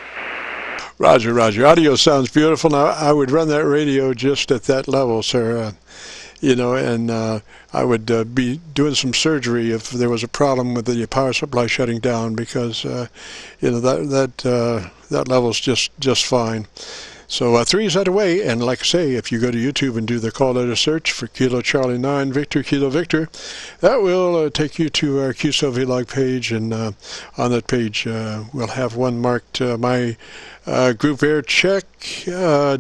Roger, Roger. Audio sounds beautiful. Now, I would run that radio just at that level, sir. You know, and I would be doing some surgery if there was a problem with the power supply shutting down, because you know, that level's just fine. So 3 is away, and like I say, if you go to YouTube and do the call letter search for Kilo Charlie 9 Victor Kilo Victor, that will take you to our QSO-VLOG page, and on that page we'll have one marked my group Aircheck,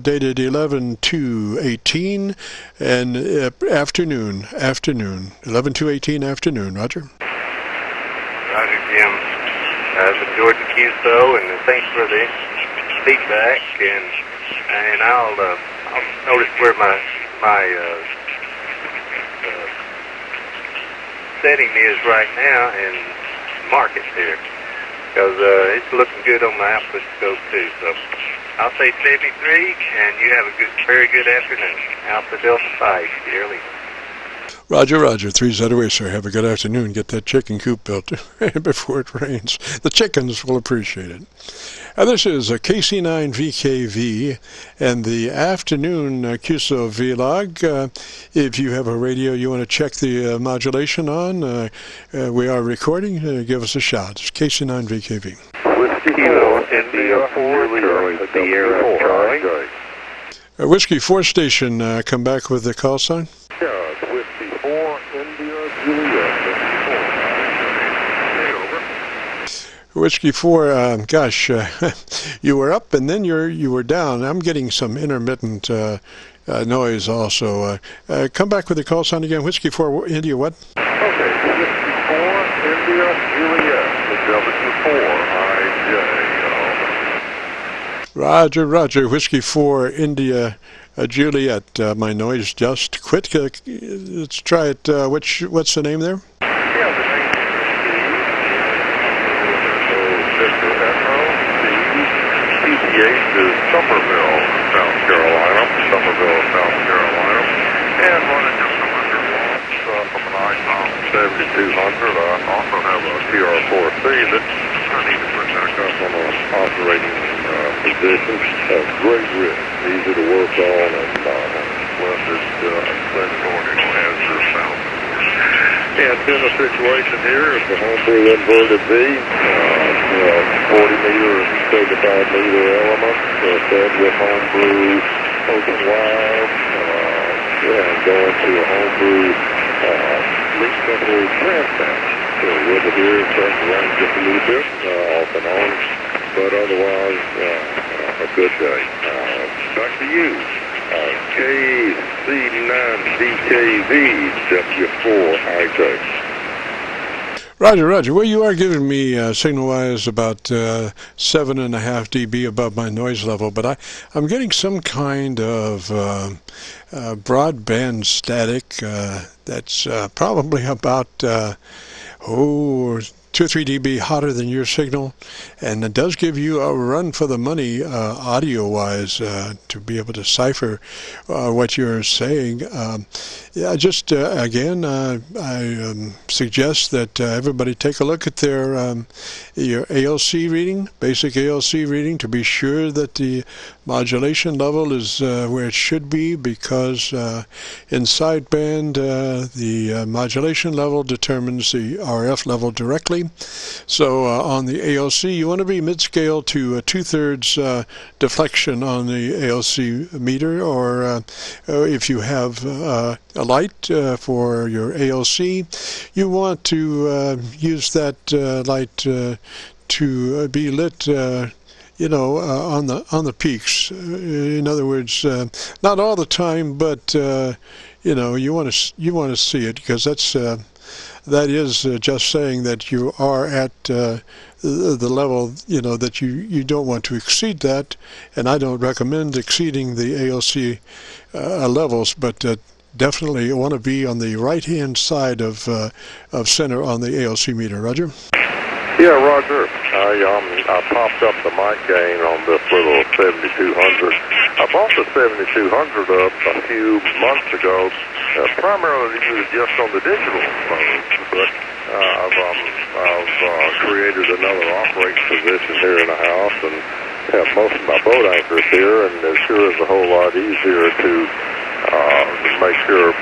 dated 11/2/18, and afternoon, 11/2/18 afternoon. Roger. Roger, Jim. I've enjoyed the QSO, and thanks for the feedback, and I'll notice where my setting is right now and mark it there, because it's looking good on my output scope too. So I'll say 73, and you have a very good afternoon. Alpha Delta 5, Dearly. Roger, Roger. 3 away, sir. Have a good afternoon. Get that chicken coop built before it rains. The chickens will appreciate it. This is a KC9VKV and the afternoon QSO-VLOG. If you have a radio you want to check the modulation on, we are recording. Give us a shout. It's KC9VKV. Whiskey Kilo India 4 Charlie Sierra Charlie. Whiskey 4 station, come back with the call sign. Yeah, it's Whiskey 4 India Juliet. Whiskey 4, gosh, you were up and then you were down. I'm getting some intermittent noise also. Come back with the call sign again. Whiskey 4 India what? Okay, Whiskey 4 India Juliet. The W4 IJ. Roger, Roger. Whiskey 4 India Juliet. My noise just quit. Let's try it. What's the name there? PCH is Somerville, South Carolina, and running just some under watts from an ICOM 7200. I also have a TR4C that I need to put back up on an operating position. Great rig, easy to work on, and blended organ hazard sound. And in a situation here, it's a homebrew inverted V, 40 meter and 35 meter elements, fed with homebrew open wire, and going to a homebrew leak couple transmat. So with it here, it's starting to run just a little bit off and on, but otherwise a good day. Back to you. KC9VKV W4 IJ. Roger, Roger. Well, you are giving me signal-wise about 7.5 dB above my noise level, but I'm getting some kind of broadband static that's probably about 2 or 3 dB hotter than your signal, and it does give you a run for the money audio-wise to be able to decipher what you're saying. Yeah, just again, I suggest that everybody take a look at their your ALC reading, basic ALC reading, to be sure that the modulation level is where it should be, because in sideband the modulation level determines the RF level directly, ALC. So on the ALC, you want to be mid-scale to 2/3 deflection on the ALC meter, or if you have a light for your ALC, you want to use that light to be lit on the peaks. In other words, not all the time, but you want to see it, because that is just saying that you are at the level that you don't want to exceed that, and I don't recommend exceeding the ALC levels, but definitely want to be on the right hand side of center on the ALC meter. Roger? Yeah, Roger. I popped up the mic gain on this little 7200. I bought the 7200 up a few months ago, primarily used just on the digital mode, but I've created another operating position here in the house and have most of my boat anchors here, and it sure is a whole lot easier to make sure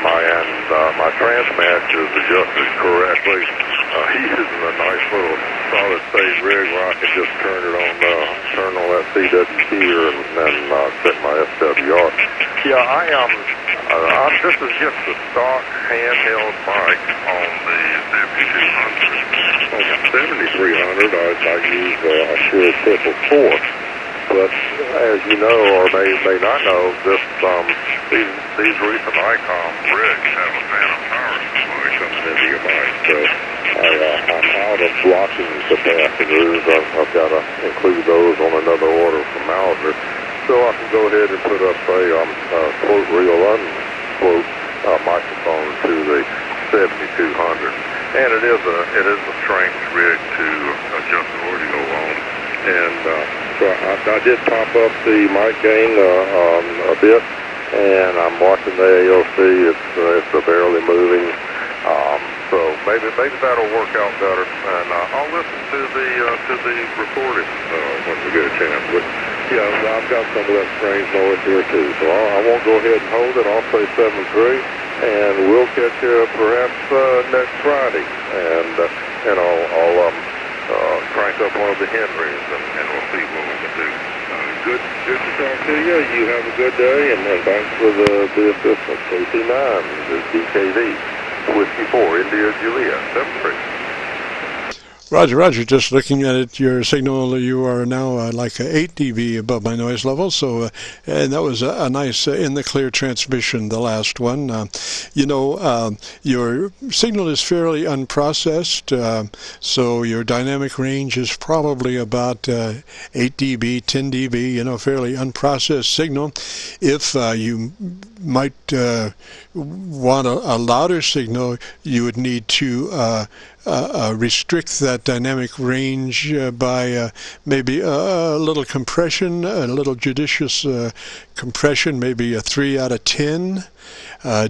my transmatch is adjusted correctly. Using a nice little solid state rig where I can just turn on that CWT and set my SWR. Yeah, this is just a stock handheld mic on the 7200. On the 7300, I use a Shure Triple 4. But as you know, or may not know, these recent ICOM rigs have a phantom power supply coming into your mic. So I'm out of blocking capacitors. I've got to include those on another order from Mauser. So I can go ahead and put up a quote real unquote microphone to the 7200. And it is a strange rig to adjust the audio on. And so I did pop up the mic gain a bit, and I'm watching the ALC. It's barely moving. So maybe that'll work out better, and I'll listen to the recording when we get a chance. But yeah, I've got some of that strange noise here too. So I won't go ahead and hold it. I'll say 7-3, and we'll catch you perhaps next Friday, and I'll crank up one of the Henrys, and we'll see what we can do. Good to talk to you. You have a good day, and thanks for the assistance. KC9VKV. Whiskey 4, India Juliet, 7-3. Roger. Just looking at it, your signal, you are now like 8 dB above my noise level. So, and that was a nice in the clear transmission, the last one. Your signal is fairly unprocessed, so your dynamic range is probably about 8 dB, 10 dB. Fairly unprocessed signal. If you might want a louder signal, you would need to restrict that dynamic range by maybe a little compression, a little judicious compression, maybe a 3 out of 10,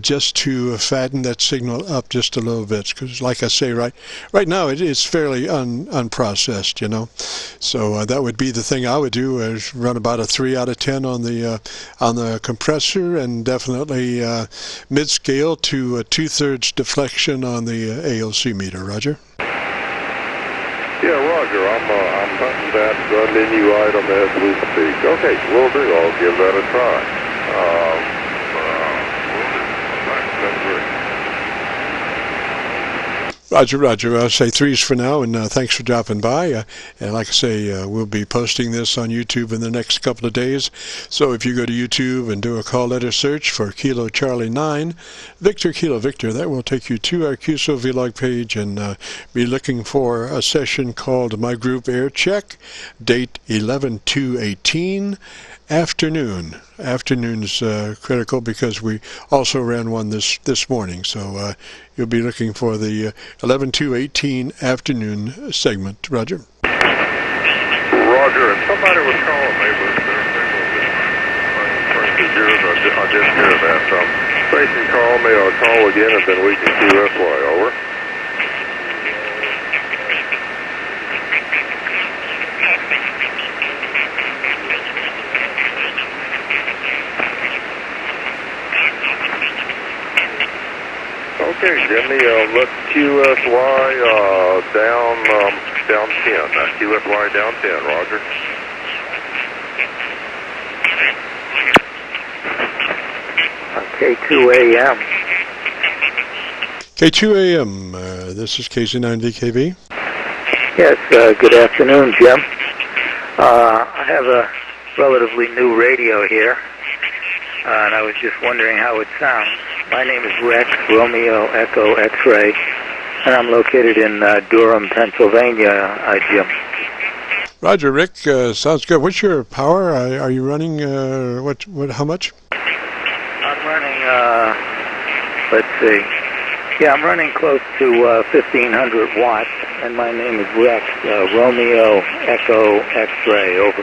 just to fatten that signal up just a little bit. Because, like I say, right now it is fairly unprocessed, So that would be the thing I would do, is run about a 3 out of 10 on the compressor, and definitely mid-scale to 2/3 deflection on the ALC meter. Roger. Yeah, Roger. I'm hunting that menu item as we speak. Okay, will do. I'll give that a try. Roger. I'll say 3s for now, and thanks for dropping by. And like I say, we'll be posting this on YouTube in the next couple of days. So if you go to YouTube and do a call letter search for Kilo Charlie 9, Victor Kilo Victor, that will take you to our QSO-VLOG page, and be looking for a session called My Group Aircheck, date 11/2/18. Afternoon's critical, because we also ran one this morning. So you'll be looking for the 11/2/18 afternoon segment. Roger. Roger, and somebody was calling me, but their signal didn't. I didn't hear that. Station call me, I'll call again, and then we can QSY. Over. Okay, Okay, Jimmy, let's QSY down 10. QSY down 10, roger. K2AM. K2AM, this is KC9VKV. Yes, good afternoon, Jim. I have a relatively new radio here, and I was just wondering how it sounds. My name is Rex, Romeo Echo X-Ray, and I'm located in Durham, Pennsylvania, Jim. Roger, Rick, sounds good. What's your power? Are you running, how much? I'm running, let's see. Yeah, I'm running close to 1,500 watts, and my name is Rex, Romeo Echo X-Ray, over.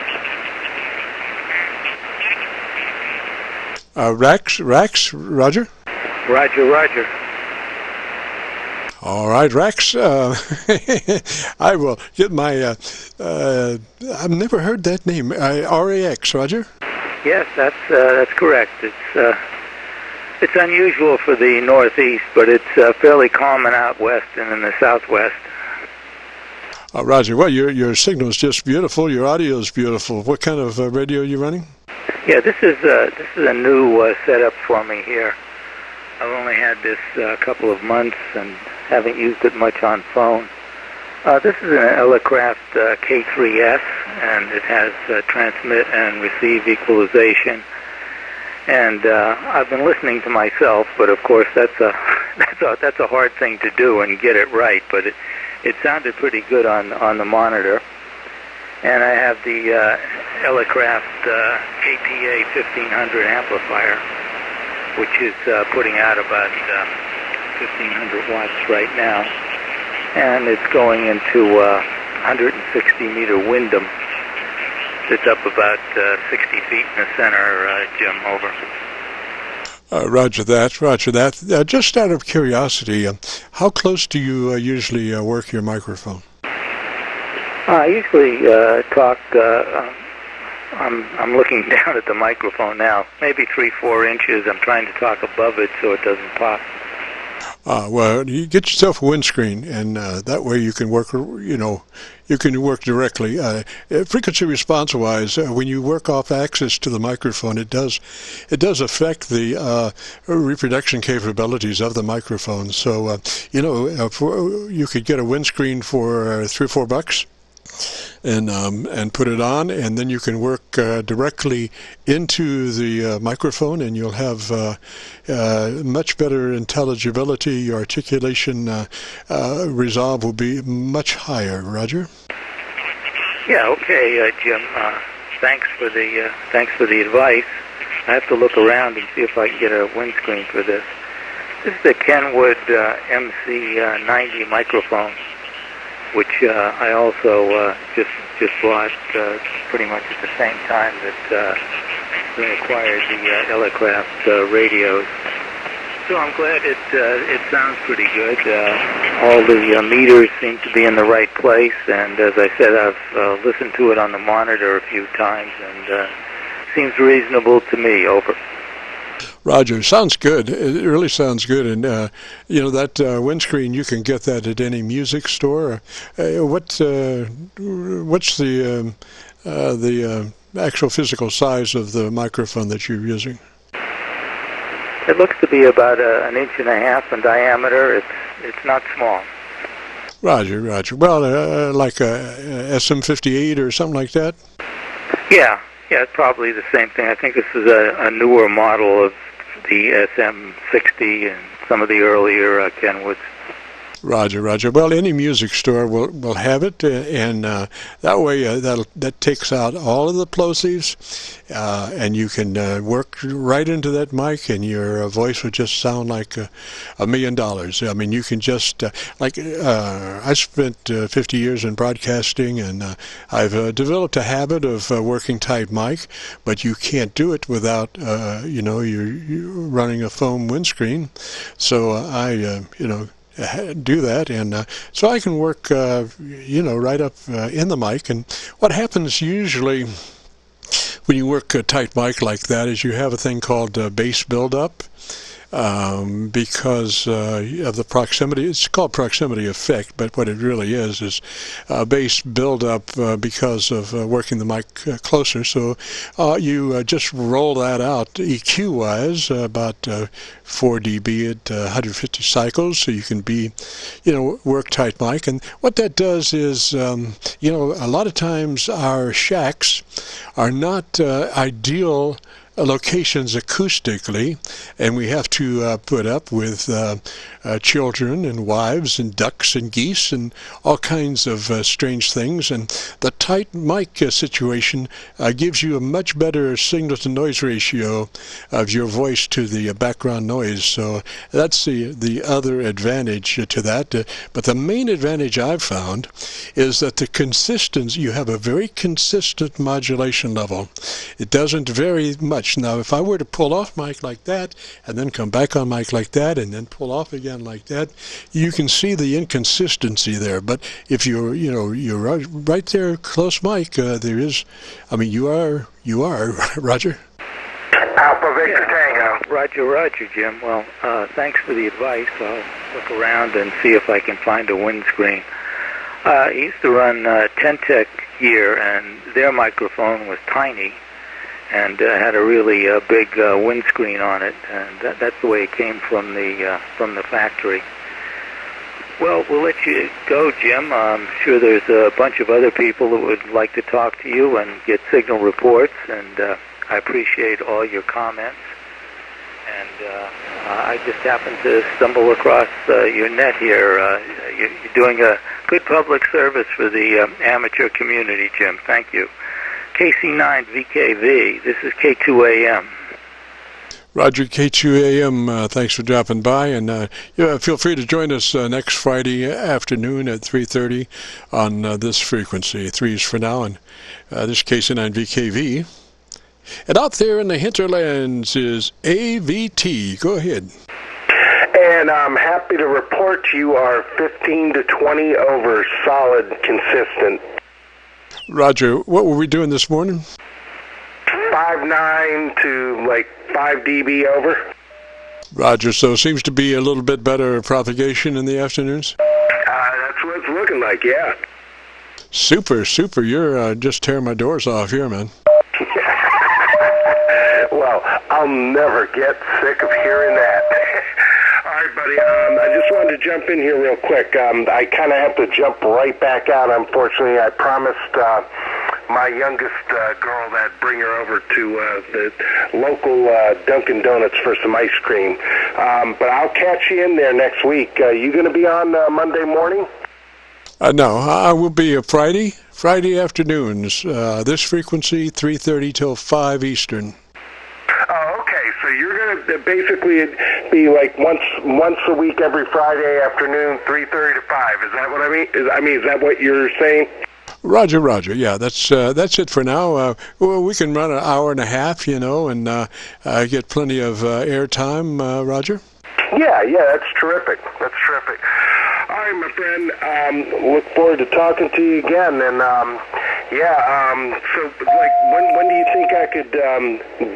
Rex, Roger? Roger. All right, Rex. I will get my, I've never heard that name. RAX, Roger? Yes, that's correct. It's unusual for the Northeast, but it's fairly common out west and in the Southwest. Roger, well, your signal is just beautiful. Your audio is beautiful. What kind of radio are you running? Yeah, this is a new setup for me here. I've only had this a couple of months and haven't used it much on phone. This is an Elecraft K3S, and it has transmit and receive equalization. And I've been listening to myself, but of course that's a hard thing to do and get it right. But it sounded pretty good on the monitor. And I have the Elecraft KPA 1500 amplifier, which is putting out about 1,500 watts right now, and it's going into 160 meter Windham. It's up about 60 feet in the center, Jim, over. Roger that. Just out of curiosity, how close do you usually work your microphone? I usually talk, I'm looking down at the microphone now, maybe 3-4 inches. I'm trying to talk above it so it doesn't pop. Well, you get yourself a windscreen, and that way you can work, you can work directly. Frequency response-wise, when you work off axis to the microphone, it does affect the reproduction capabilities of the microphone. So, you could get a windscreen for $3 or $4. And put it on, and then you can work directly into the microphone, and you'll have much better intelligibility. Your articulation resolve will be much higher. Roger? Yeah. Okay, Jim. Thanks for the advice. I have to look around and see if I can get a windscreen for this. This is the Kenwood MC90 microphone, which I also just bought pretty much at the same time that we acquired the Elecraft radios. So I'm glad it sounds pretty good. All the meters seem to be in the right place, and as I said, I've listened to it on the monitor a few times, and seems reasonable to me. Over. Roger, sounds good. It really sounds good, and that windscreen, you can get that at any music store. What's the actual physical size of the microphone that you're using? It looks to be about 1.5 inches in diameter. It's not small. Roger. Well, like a SM58 or something like that. Yeah, it's probably the same thing. I think this is a newer model of the SM60 and some of the earlier Kenwoods. Roger. Well, any music store will have it, and that way that takes out all of the plosives, and you can work right into that mic, and your voice would just sound like $1 million. I mean, you can just I spent 50 years in broadcasting, and I've developed a habit of working tight mic, but you can't do it without you're running a foam windscreen. So I do that, and so I can work right up in the mic. And what happens usually when you work a tight mic like that is you have a thing called bass buildup, because of the proximity. It's called proximity effect, but what it really is bass buildup because of working the mic closer. So you just roll that out EQ-wise, about 4 dB at 150 cycles, so you can be, work tight mic. And what that does is, a lot of times our shacks are not ideal locations acoustically, and we have to put up with children and wives and ducks and geese and all kinds of strange things. And the tight mic situation gives you a much better signal-to-noise ratio of your voice to the background noise. So that's the other advantage to that. But the main advantage I've found is that the consistency, you have a very consistent modulation level. It doesn't vary much. Now, if I were to pull off mic like that, and then come back on mic like that, and then pull off again like that, you can see the inconsistency there. But if you're right there, close mic, there is, you are, Roger. Alpha Victor Tango. Roger, Jim. Well, thanks for the advice. I'll look around and see if I can find a windscreen. I used to run Ten-Tech here, and their microphone was tiny, and had a really big windscreen on it, and that's the way it came from the factory. Well, we'll let you go, Jim. I'm sure there's a bunch of other people that would like to talk to you and get signal reports, and I appreciate all your comments. And I just happened to stumble across your net here. You're doing a good public service for the amateur community, Jim. Thank you. KC9VKV, this is K2AM. Roger, K2AM, thanks for dropping by, and feel free to join us next Friday afternoon at 3:30 on this frequency. 3 is for now, and this is KC9VKV. And out there in the hinterlands is AVT. Go ahead. And I'm happy to report you are 15 to 20 over solid, consistent. Roger, what were we doing this morning? 5.9 to like 5 dB over. Roger, so it seems to be a little bit better propagation in the afternoons? That's what it's looking like, yeah. Super. You're just tearing my doors off here, man. Well, I'll never get sick of hearing that. All right, buddy, I just wanted to jump in here real quick. I kind of have to jump right back out, unfortunately. I promised my youngest girl that I'd bring her over to the local Dunkin' Donuts for some ice cream. But I'll catch you in there next week. You going to be on Monday morning? No, I will be Friday afternoons. This frequency, 3:30 till 5 Eastern. Oh, okay. So you're going to basically be like once a week, every Friday afternoon, 3:30 to 5. Is that what I mean? Is that what you're saying? Roger. Yeah, that's it for now. Well, we can run an hour and a half, and get plenty of airtime, Roger. Yeah, that's terrific. All right, my friend. Look forward to talking to you again. And so like, when do you think I could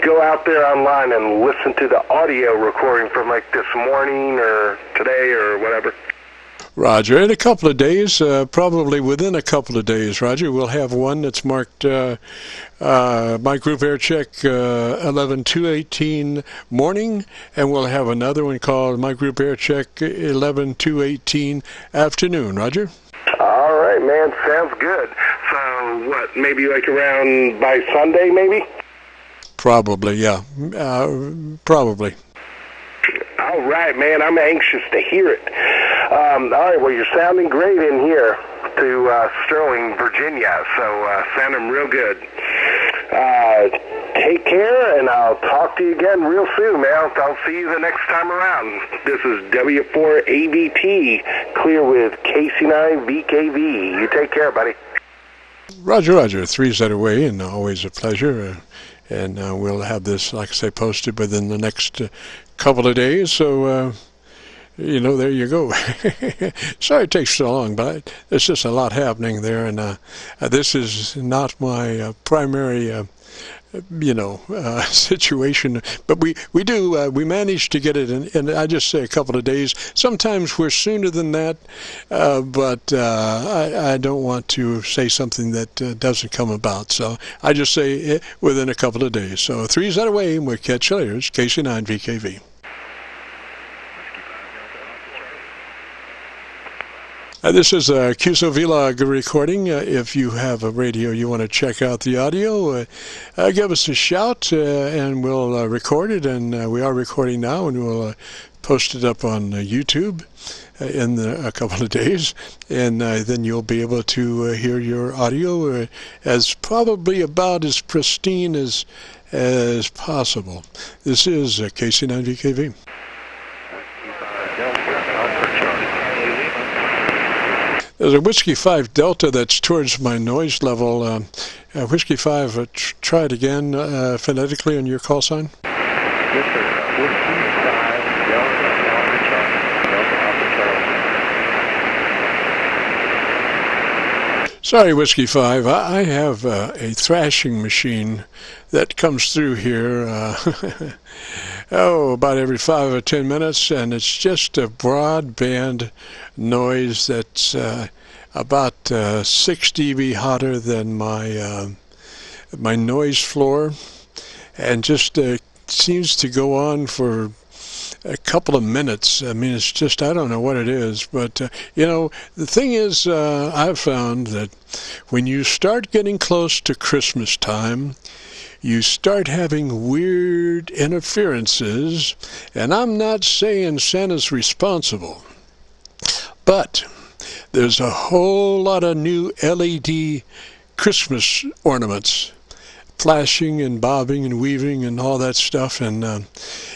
go out there online and listen to the audio recording from like this morning or today or whatever? Roger, in a couple of days, probably within a couple of days, Roger, we'll have one that's marked my group Aircheck 11-218 morning, and we'll have another one called my group Aircheck 11-218 afternoon. Roger? All right, man, sounds good. So what, maybe like around by Sunday, maybe? Probably, yeah. Probably. All right, man, I'm anxious to hear it. All right, well, you're sounding great in here to Sterling, Virginia, so sounding real good. Take care, and I'll talk to you again real soon, man. I'll see you the next time around. This is W4AVT, clear with KC9VKV. You take care, buddy. Roger. 3's that away, and always a pleasure. And we'll have this, like I say, posted within the next couple of days. So, there you go. Sorry it takes so long, but there's just a lot happening there. And this is not my primary situation, but we managed to get it in I just say a couple of days. Sometimes we're sooner than that, but I don't want to say something that doesn't come about, so I just say within a couple of days. So 3's that away, and we'll catch you later. It's KC9VKV. This is a QSO-VLOG recording. If you have a radio you want to check out the audio, give us a shout and we'll record it. And we are recording now, and we'll post it up on YouTube in a couple of days. And then you'll be able to hear your audio as probably about as pristine as possible. This is KC9VKV. There's a Whiskey 5 Delta that's towards my noise level. Whiskey 5, try it again phonetically on your call sign. Yes, sir. Whiskey 5 Delta Alpha Charlie. Sorry, Whiskey 5. I have a thrashing machine that comes through here about every 5 or 10 minutes, and it's just a broadband noise that's about 6 dB hotter than my my noise floor, and just seems to go on for a couple of minutes. I mean, it's just, I don't know what it is, but the thing is, I've found that when you start getting close to Christmas time, you start having weird interferences, and I'm not saying Santa's responsible, but there's a whole lot of new LED Christmas ornaments, flashing and bobbing and weaving and all that stuff, and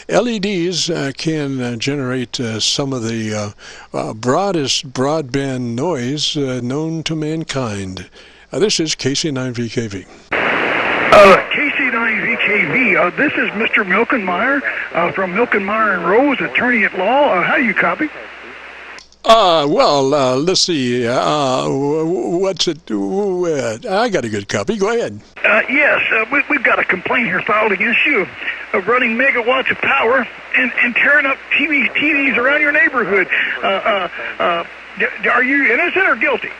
LEDs can generate some of the broadest broadband noise known to mankind. This is KC9VKV. KC9VKV, this is Mr. Milkenmeyer from Milkenmeyer and Rose, attorney at law. How do you copy? Let's see. What's it? I got a good copy. Go ahead. Yes, we've got a complaint here filed against you of running megawatts of power and tearing up TVs around your neighborhood. Are you innocent or guilty?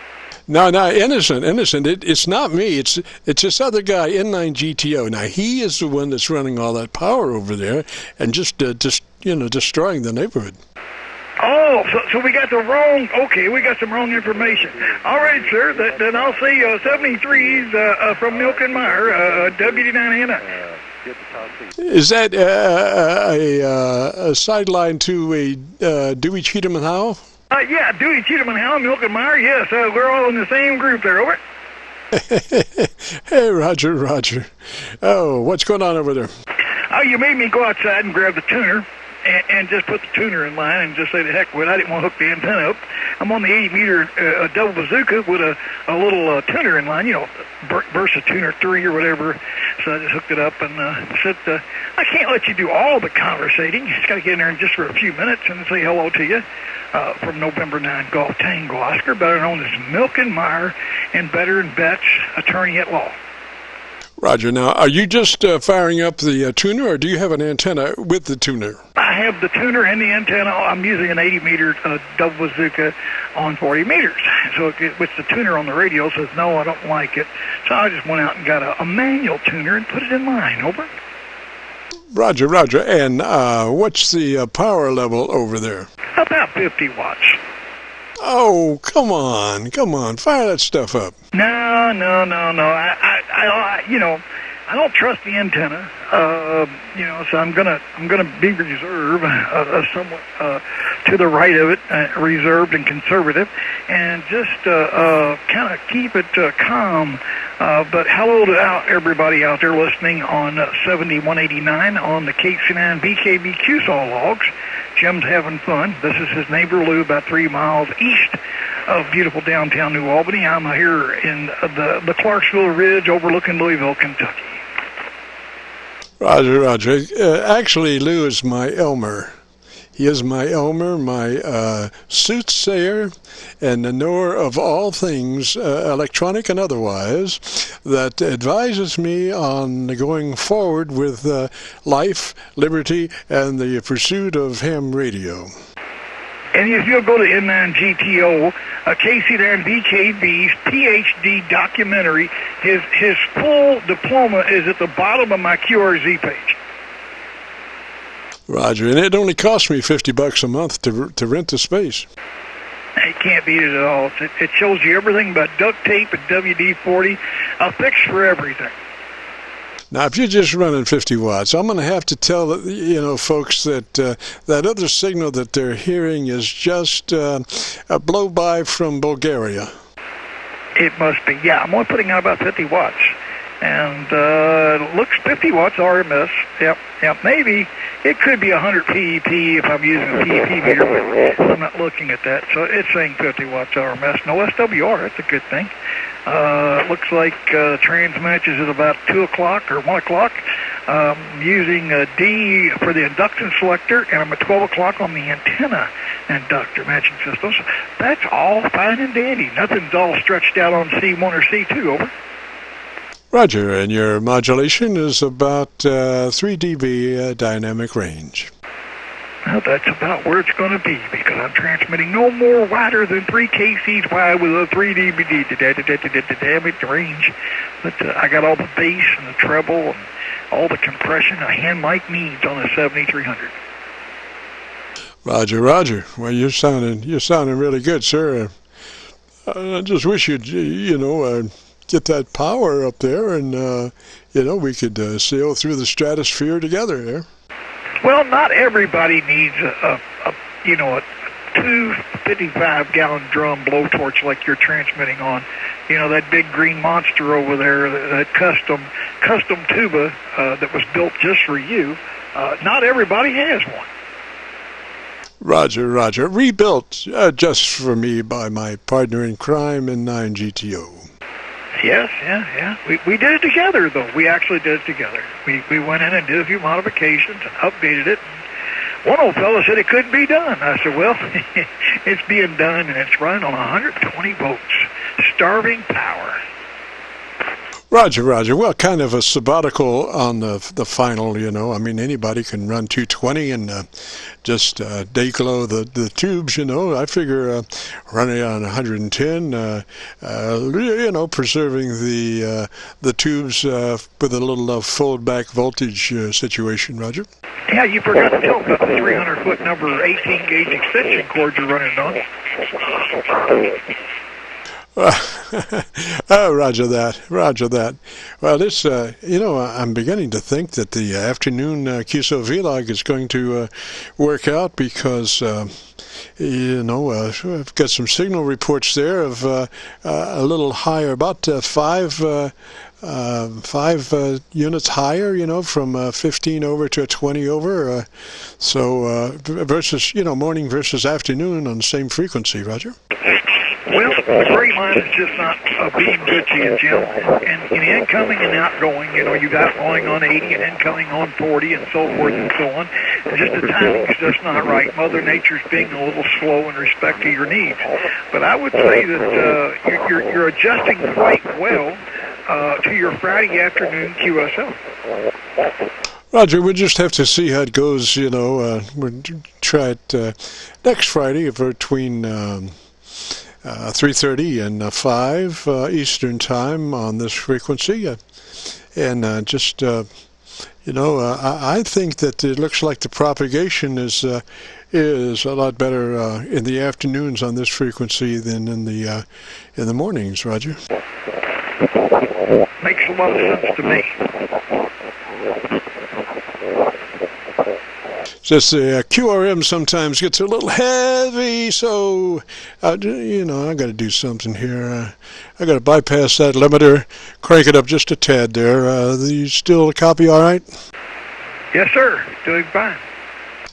No, innocent. It's not me. It's this other guy, N9GTO. Now, he is the one that's running all that power over there and just destroying the neighborhood. Oh, so we got the wrong, okay, we got some wrong information. All right, sir, then I'll say 73's from Milkenmeyer, WD9 Is that a sideline to a Dewey Cheatham and Howe? Yeah, Dewey Cheatham and Howe, Milkenmeyer, yes, we're all in the same group there, over. Hey, Roger. Oh, what's going on over there? Oh, you made me go outside and grab the tuner. And just put the tuner in line and just say the heck with it. I didn't want to hook the antenna up. I'm on the 80-meter double bazooka with a little tuner in line, Versa Tuner 3 or whatever. So I just hooked it up and said, I can't let you do all the conversating. Just got to get in there just for a few minutes and say hello to you from November 9 Golf Tango Oscar, better known as Milkenmeyer and Veteran Betts, attorney at law. Roger. Now, are you just firing up the tuner, or do you have an antenna with the tuner? I have the tuner and the antenna. I'm using an 80-meter double bazooka on 40 meters. So with the tuner on the radio says, no, I don't like it. So I just went out and got a manual tuner and put it in line. Over. Roger. And what's the power level over there? About 50 watts. Oh, come on, fire that stuff up. No. I don't trust the antenna. So I'm gonna be reserved, somewhat to the right of it, reserved and conservative, and just kind of keep it calm. But hello to everybody out there listening on 7189 on the KC9VKV QSO logs. Jim's having fun. This is his neighbor Lou, about 3 miles east of beautiful downtown New Albany. I'm here in the Clarksville Ridge overlooking Louisville, Kentucky. Roger. Actually, Lou is my Elmer. He is my Elmer, my soothsayer, and the knower of all things, electronic and otherwise, that advises me on going forward with life, liberty, and the pursuit of ham radio. And if you'll go to N9GTO, KC9VKV's PhD documentary, his full diploma is at the bottom of my QRZ page. Roger, and it only cost me $50 a month to rent the space. You can't beat it at all. It shows you everything about duct tape and WD-40, a fix for everything. Now, if you're just running 50 watts, I'm going to have to tell folks that that other signal that they're hearing is just a blow-by from Bulgaria. It must be. Yeah, I'm only putting out about 50 watts. And it looks 50 watts RMS. Yep, maybe. It could be 100 PEP if I'm using a PEP meter, but I'm not looking at that. So it's saying 50 watts RMS. No SWR, that's a good thing. Looks like trans matches at about 2 o'clock or 1 o'clock. Using a D for the induction selector, and I'm at 12 o'clock on the antenna inductor matching system. So that's all fine and dandy. Nothing's all stretched out on C1 or C2, over. Roger, and your modulation is about 3 dB dynamic range. Well, that's about where it's going to be, because I'm transmitting no more wider than 3 kcs wide with a 3 dB dynamic range. But I got all the bass and the treble and all the compression a hand mic needs on a 7300. Roger. Well, you're sounding really good, sir. I just wish you'd get that power up there, and we could sail through the stratosphere together there. Well, not everybody needs a 255-gallon drum blowtorch like you're transmitting on. That big green monster over there, that custom tuba that was built just for you. Not everybody has one. Roger. Rebuilt just for me by my partner in crime, N9GTO. Yes, yeah. We did it together, though. We actually did it together. We went in and did a few modifications and updated it. One old fellow said it couldn't be done. I said, well, it's being done, and it's running on 120 volts. Starving power. Roger. Well, kind of a sabbatical on the final, I mean, anybody can run 220 and just day glow the tubes, I figure running on 110, preserving the tubes with a little fold-back voltage situation, Roger. Yeah, you forgot to tell about the 300-foot number 18-gauge extension cord you're running on. Roger that. Well, this, I'm beginning to think that the afternoon QSO-VLOG is going to work out, because, I've got some signal reports there of a little higher, about 5 units higher, from 15 over to a 20 over. Versus, morning versus afternoon on the same frequency, Roger. Well, the gray line is just not being good to you, Jim. And in incoming and outgoing, you've outgoing on 80 and incoming on 40 and so forth and so on. And just the timing is just not right. Mother Nature's being a little slow in respect to your needs. But I would say that you're adjusting quite well to your Friday afternoon QSO. Roger, we'll just have to see how it goes, We'll try it next Friday between 3:30 and 5 Eastern Time on this frequency. I think that it looks like the propagation is a lot better in the afternoons on this frequency than in the mornings, Roger. Makes a lot of sense to me. Just the QRM sometimes gets a little heavy, so I got to do something here. I got to bypass that limiter, crank it up just a tad there. You still copy all right? Yes, sir. Doing fine.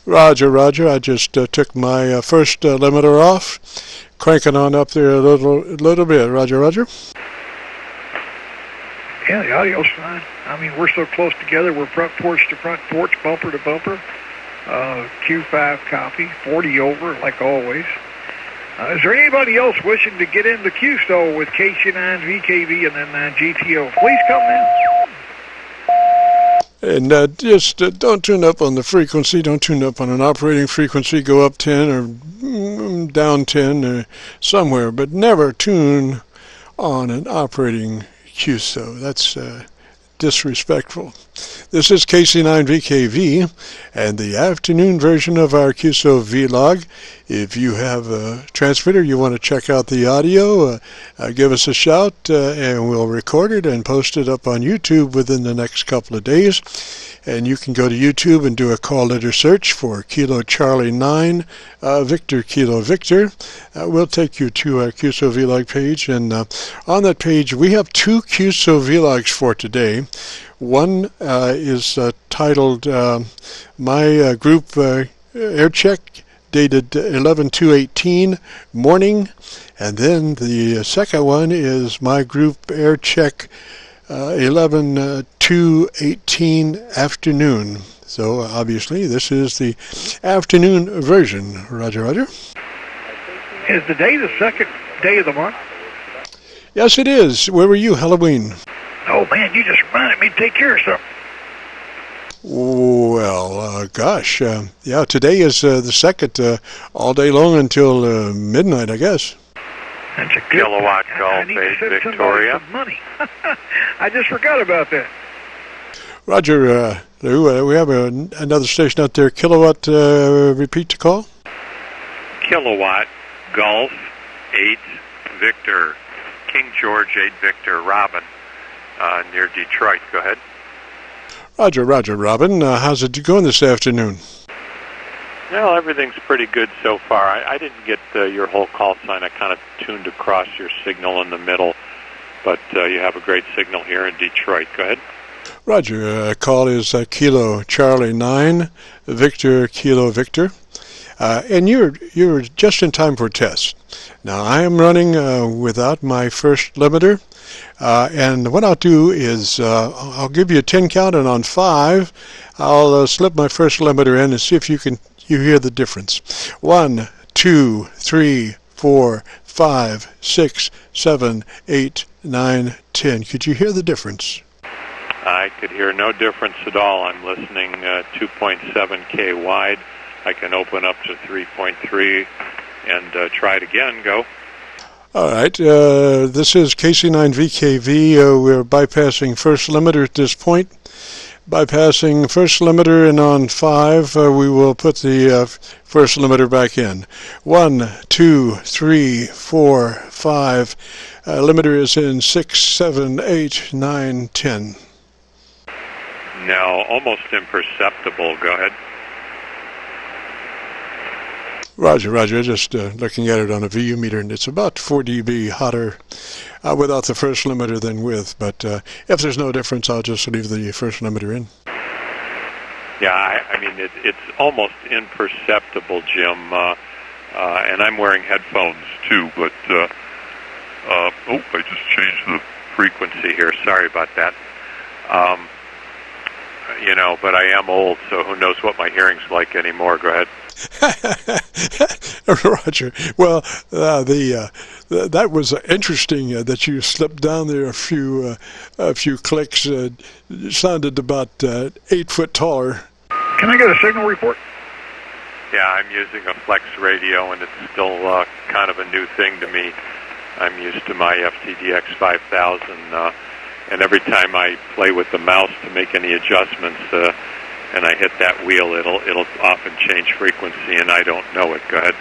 Roger. I just took my first limiter off, cranking on up there a little bit. Roger. Yeah, the audio's fine. I mean, we're so close together. We're front porch to front porch, bumper to bumper. Q5 copy, 40 over, like always. Is there anybody else wishing to get in the QSO with KC9VKV and then GTO? Please come now. And just don't tune up on the frequency. Don't tune up on an operating frequency. Go up 10 or down 10 or somewhere, but never tune on an operating QSO. That's disrespectful. This is KC9VKV and the afternoon version of our QSO-VLOG. If you have a transmitter, you want to check out the audio, give us a shout and we'll record it and post it up on YouTube within the next couple of days. And you can go to YouTube and do a call letter search for Kilo Charlie 9 Victor Kilo Victor. We'll take you to our QSO-VLOG page, and on that page we have 2 QSO-VLOGs for today. One is titled My Group Aircheck, dated 11/2/18 morning, and then the second one is My Group Aircheck 11/2/18 afternoon. So obviously this is the afternoon version. Roger, roger. Is the day the second day of the month? Yes, it is. Where were you, Halloween? Oh, man, you just reminded me to take care of something. Well, gosh. Yeah, today is the second, all day long until midnight, I guess. That's a good Kilowatt Golf 8 Victoria. Money. I just forgot about that. Roger, Lou, we have another station out there. Kilowatt, repeat the call. Kilowatt Golf 8 Victor. King George 8 Victor, Robin, near Detroit. Go ahead. Roger, roger, Robin. How's it going this afternoon? Well, everything's pretty good so far. I didn't get your whole call sign. I kind of tuned across your signal in the middle, but you have a great signal here in Detroit. Go ahead. Roger. Call is Kilo Charlie 9 Victor Kilo Victor. And you're just in time for a test. Now, I am running without my first limiter. And what I'll do is I'll give you a 10 count, and on 5, I'll slip my first limiter in and see if you hear the difference. 1, 2, 3, 4, 5, 6, 7, 8, 9, 10. Could you hear the difference? I could hear no difference at all. I'm listening 2.7K wide. I can open up to 3.3 and try it again. Go. All right. This is KC9VKV. We're bypassing first limiter at this point. Bypassing first limiter, and on 5, we will put the first limiter back in. 1, 2, 3, 4, 5. Limiter is in 6, 7, 8, 9, 10. No, almost imperceptible. Go ahead. Roger, roger. Just looking at it on a VU meter, and it's about 4 dB hotter without the first limiter than with. But if there's no difference, I'll just leave the first limiter in. Yeah, I mean, it's almost imperceptible, Jim. And I'm wearing headphones, too. But, I just changed the frequency here. Sorry about that. But I am old, so who knows what my hearing's like anymore. Go ahead. Roger. Well, that was interesting that you slipped down there a few clicks. It sounded about 8 foot taller. Can I get a signal report? Yeah, I'm using a flex radio, and it's still kind of a new thing to me. I'm used to my FTDX 5000, and every time I play with the mouse to make any adjustments, and I hit that wheel, it'll often change frequency, and I don't know it. Go ahead.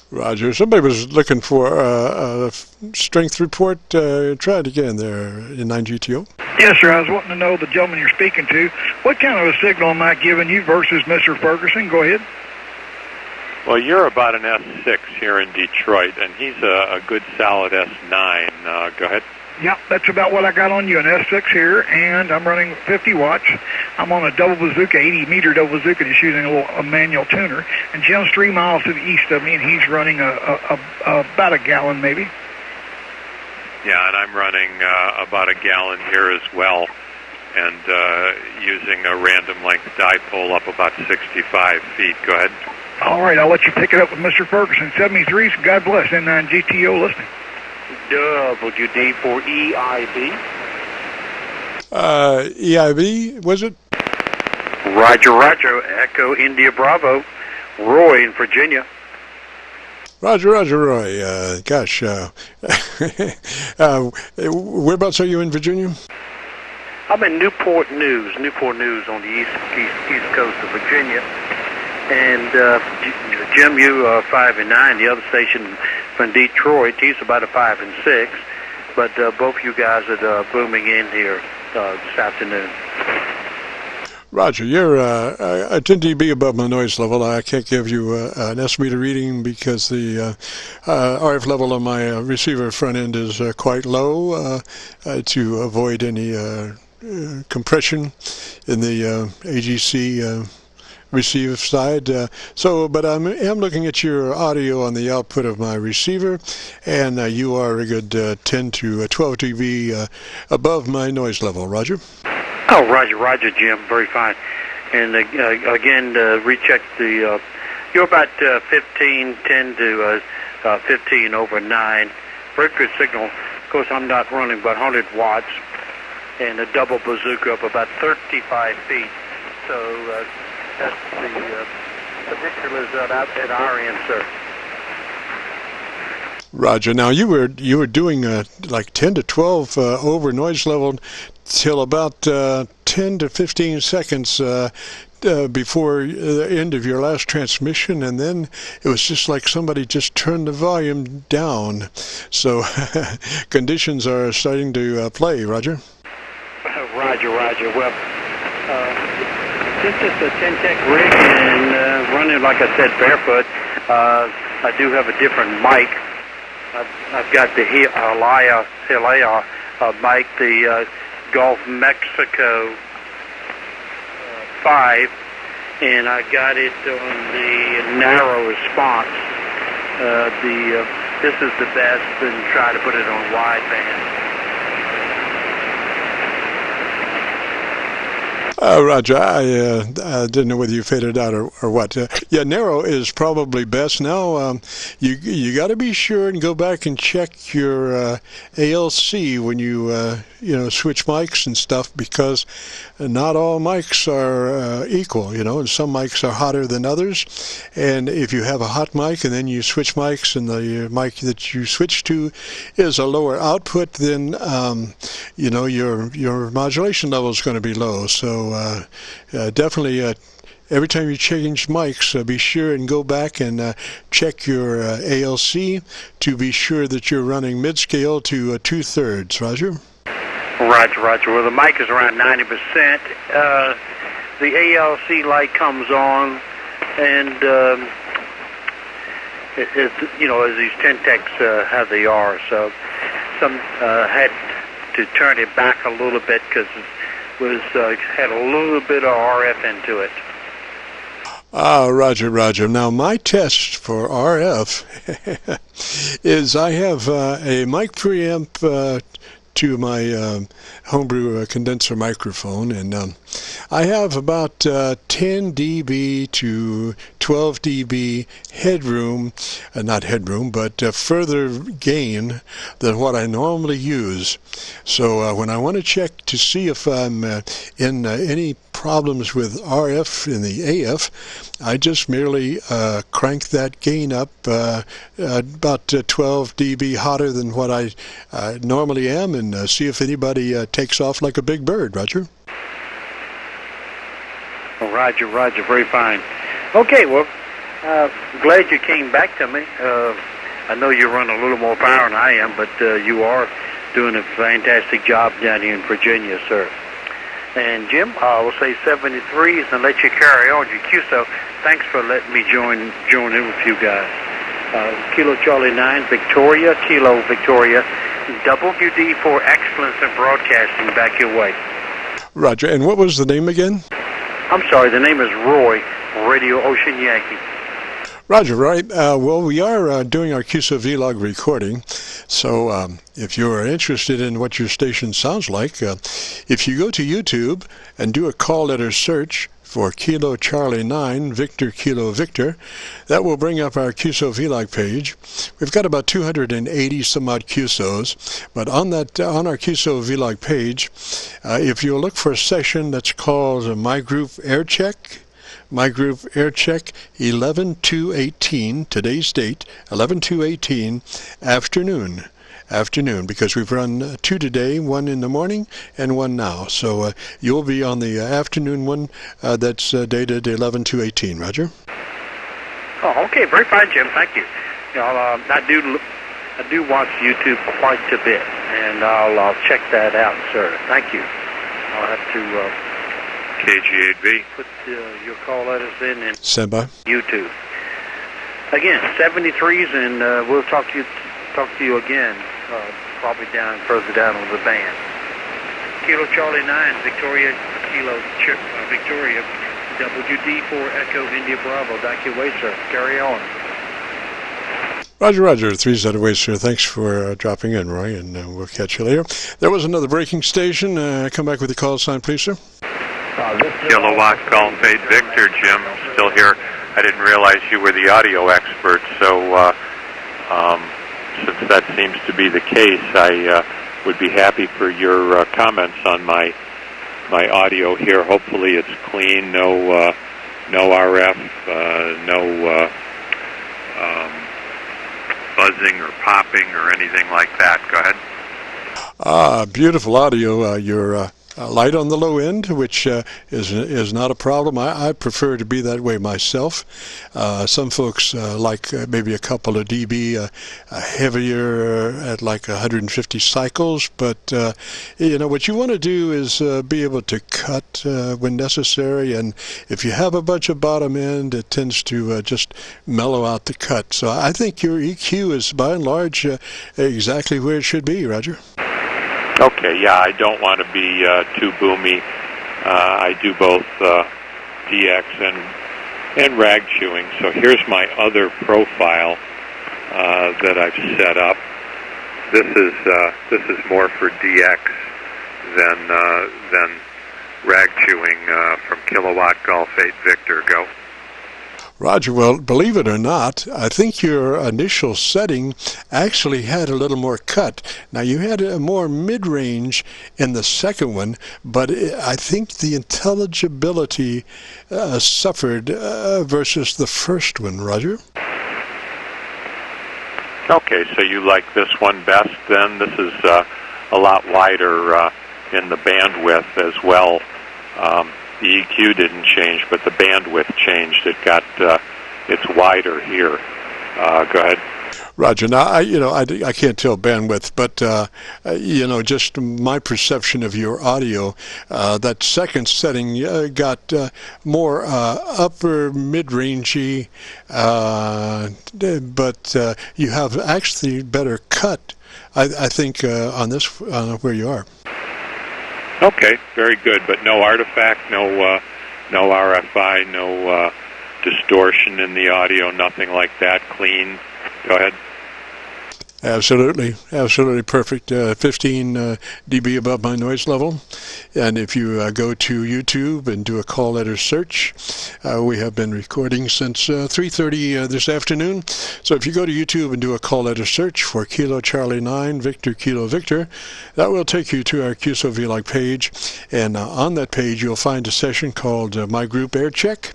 Roger. Somebody was looking for a strength report. Try it again there in 9GTO. Yes, sir. I was wanting to know the gentleman you're speaking to. What kind of a signal am I giving you versus Mr. Ferguson? Go ahead. Well, you're about an S6 here in Detroit, and he's a good solid S9. Go ahead. Yep, that's about what I got on you, an S6 here, and I'm running 50 watts. I'm on a double bazooka, 80-meter double bazooka, just using a manual tuner. And Jim's 3 miles to the east of me, and he's running about a gallon, maybe. Yeah, and I'm running about a gallon here as well. and using a random length dipole up about 65 feet. Go ahead. All right, I'll let you pick it up with Mr. Ferguson. 73, so God bless, and GTO listening. WD for EIB. EIB, was it? Roger, Roger. Echo India Bravo. Roy in Virginia. Roger, Roger, Roy. Gosh, whereabouts are you in Virginia? I'm in Newport News on the east coast of Virginia. And Jim, you are 5 and 9. The other station from Detroit, he's about a 5 and 6. But both you guys are booming in here this afternoon. Roger, you're 10 dB above my noise level. I can't give you an estimated reading because the RF level on my receiver front end is quite low to avoid any compression in the AGC receive side. But I'm looking at your audio on the output of my receiver, and you are a good 10 to 12 dB above my noise level. Roger. Oh, Roger, Roger, Jim. Very fine. And again, recheck the. You're about 10 to 15 over 9. Very good signal. Of course, I'm not running but 100 watts, and a double bazooka up about 35 feet. So that's the particulars out at our end, sir. Roger. Now you were doing like 10 to 12 over noise level till about 10 to 15 seconds before the end of your last transmission, and then it was just like somebody just turned the volume down. So conditions are starting to play. Roger. Roger, Roger. Well, since it's a 10-tech rig and running, like I said, barefoot, I do have a different mic. I've got the Himalaya mic, the Gulf Mexico 5, and I got it on the narrow response. This is the best, and try to put it on wideband. Roger, I didn't know whether you faded out or what. Yeah, narrow is probably best. Now, you got to be sure and go back and check your ALC when you switch mics and stuff, because not all mics are equal. And some mics are hotter than others. And if you have a hot mic and then you switch mics, and the mic that you switch to is a lower output, then your modulation level is going to be low. So definitely every time you change mics, be sure and go back and check your ALC to be sure that you're running mid-scale to 2/3. Roger? Roger, Roger. Well, the mic is around 90%. The ALC light comes on, and as these 10-techs how they are, so some had to turn it back a little bit because it had a little bit of RF into it. Roger, Roger. Now, my test for RF is I have a mic preamp to my homebrew condenser microphone, and I have about 10 dB to 12 dB headroom, not headroom, but further gain than what I normally use. So when I want to check to see if I'm in any problems with RF in the AF, I just merely crank that gain up about 12 dB hotter than what I normally am, and see if anybody takes off like a big bird. Roger? Oh, Roger, Roger. Very fine. Okay, well, glad you came back to me. I know you run a little more power than I am, but you are doing a fantastic job down here in Virginia, sir. And Jim, I will say 73s and let you carry on your QSO. Thanks for letting me join in with you guys. Kilo Charlie 9, Victoria, Kilo Victoria, WD for excellence in broadcasting back your way. Roger. And what was the name again? I'm sorry, the name is Roy, Radio Ocean Yankee. Roger, right. Well, we are doing our QSO-VLOG recording, so if you're interested in what your station sounds like, if you go to YouTube and do a call letter search for Kilo Charlie 9, Victor Kilo Victor, that will bring up our QSO-VLOG page. We've got about 280 some odd QSOs, but on our QSO-VLOG page, if you'll look for a session that's called My Group Aircheck, My Group Aircheck 11/2/18, today's date, 11/2/18, afternoon, because we've run two today, one in the morning and one now. So you'll be on the afternoon one that's dated 11/2/18, Roger. Oh, okay, very fine, Jim. Thank you. I do watch YouTube quite a bit, and I'll check that out, sir. Thank you. I'll have to KG8V. Put your call letters in and Stand by. YouTube. Again, 73s, and we'll talk to you again, probably further down on the band. Kilo Charlie 9, Victoria Kilo Victoria, WD4 Echo India Bravo. Back your way, sir. Carry on. Roger, 3Z away, sir. Thanks for dropping in, Roy, and we'll catch you later. There was another breaking station. Come back with the call sign, please, sir. Kilowatt Golf 8 Victor, Jim, still here. I didn't realize you were the audio expert, so since that seems to be the case, I would be happy for your comments on my audio here. Hopefully it's clean, no RF, no buzzing or popping or anything like that. Go ahead. Beautiful audio. You're light on the low end, which is not a problem. I prefer to be that way myself. Some folks like maybe a couple of dB heavier at like 150 cycles, but what you want to do is be able to cut when necessary, and if you have a bunch of bottom end, it tends to just mellow out the cut. So I think your EQ is by and large exactly where it should be, Roger. Okay, yeah, I don't want to be too boomy. I do both DX and rag chewing. So here's my other profile that I've set up. This is more for DX than rag chewing from Kilowatt Golf 8 Victor. Go. Roger, well, believe it or not, I think your initial setting actually had a little more cut. Now, you had a more mid-range in the second one, but I think the intelligibility suffered versus the first one, Roger. Okay, so you like this one best then? This is a lot wider in the bandwidth as well. The EQ didn't change, but the bandwidth changed. It's wider here. Go ahead. Roger. Now, I can't tell bandwidth, but just my perception of your audio, that second setting got more upper mid-rangey, but you have actually better cut, I think, on where you are. Okay, very good, but no artifact, no RFI, no distortion in the audio, nothing like that. Clean. Go ahead. Absolutely perfect. 15 dB above my noise level. And if you go to YouTube and do a call letter search, we have been recording since 3:30 this afternoon. So if you go to YouTube and do a call letter search for Kilo Charlie 9, Victor Kilo Victor, that will take you to our QSO-VLOG page. And on that page, you'll find a session called My Group Aircheck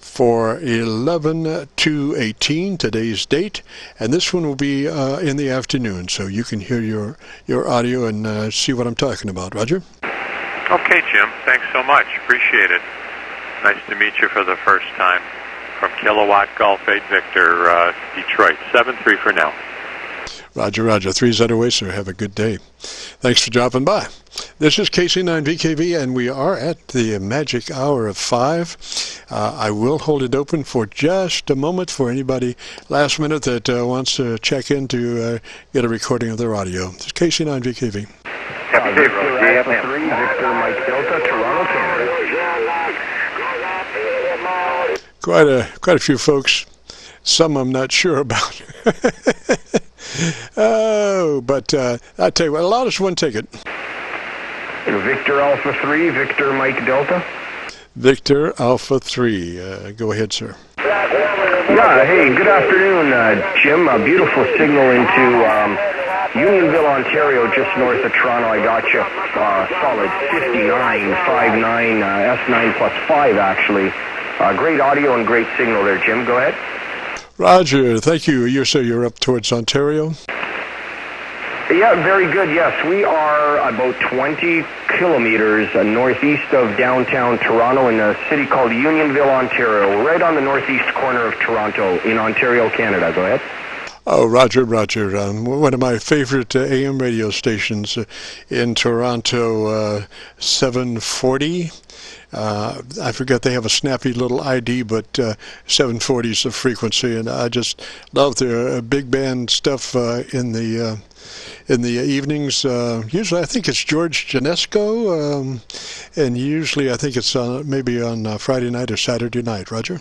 for 11/2/18, today's date, and this one will be in the afternoon, so you can hear your audio and see what I'm talking about. Roger? Okay, Jim. Thanks so much. Appreciate it. Nice to meet you for the first time. From Kilowatt Golf 8 Victor, Detroit. 7-3 for now. Roger. 3Z away, sir. Have a good day. Thanks for dropping by. This is KC9VKV, and we are at the magic hour of 5. I will hold it open for just a moment for anybody last minute that wants to check in to get a recording of their audio. This is KC9VKV. Happy day, Road. Alpha 3, Victor Mike Delta, Toronto, Canada. Quite a few folks some I'm not sure about. Oh, but I tell you what, allow us one ticket. Victor Alpha 3, Victor Mike Delta. Victor Alpha 3. Go ahead, sir. Yeah, hey, good afternoon, Jim. A beautiful signal into Unionville, Ontario, just north of Toronto. I got you. Solid 59.59, S9 plus 5, actually. Great audio and great signal there, Jim. Go ahead. Roger, thank you. You're up towards Ontario? Yeah, very good, yes. We are about 20 kilometers northeast of downtown Toronto in a city called Unionville, Ontario, right on the northeast corner of Toronto in Ontario, Canada. Go ahead. Oh, Roger. One of my favorite AM radio stations in Toronto, 740. I forget they have a snappy little ID, but 740 is the frequency, and I just love their big band stuff in the evenings. Usually I think it's George Janesco, and usually I think it's maybe on Friday night or Saturday night. Roger?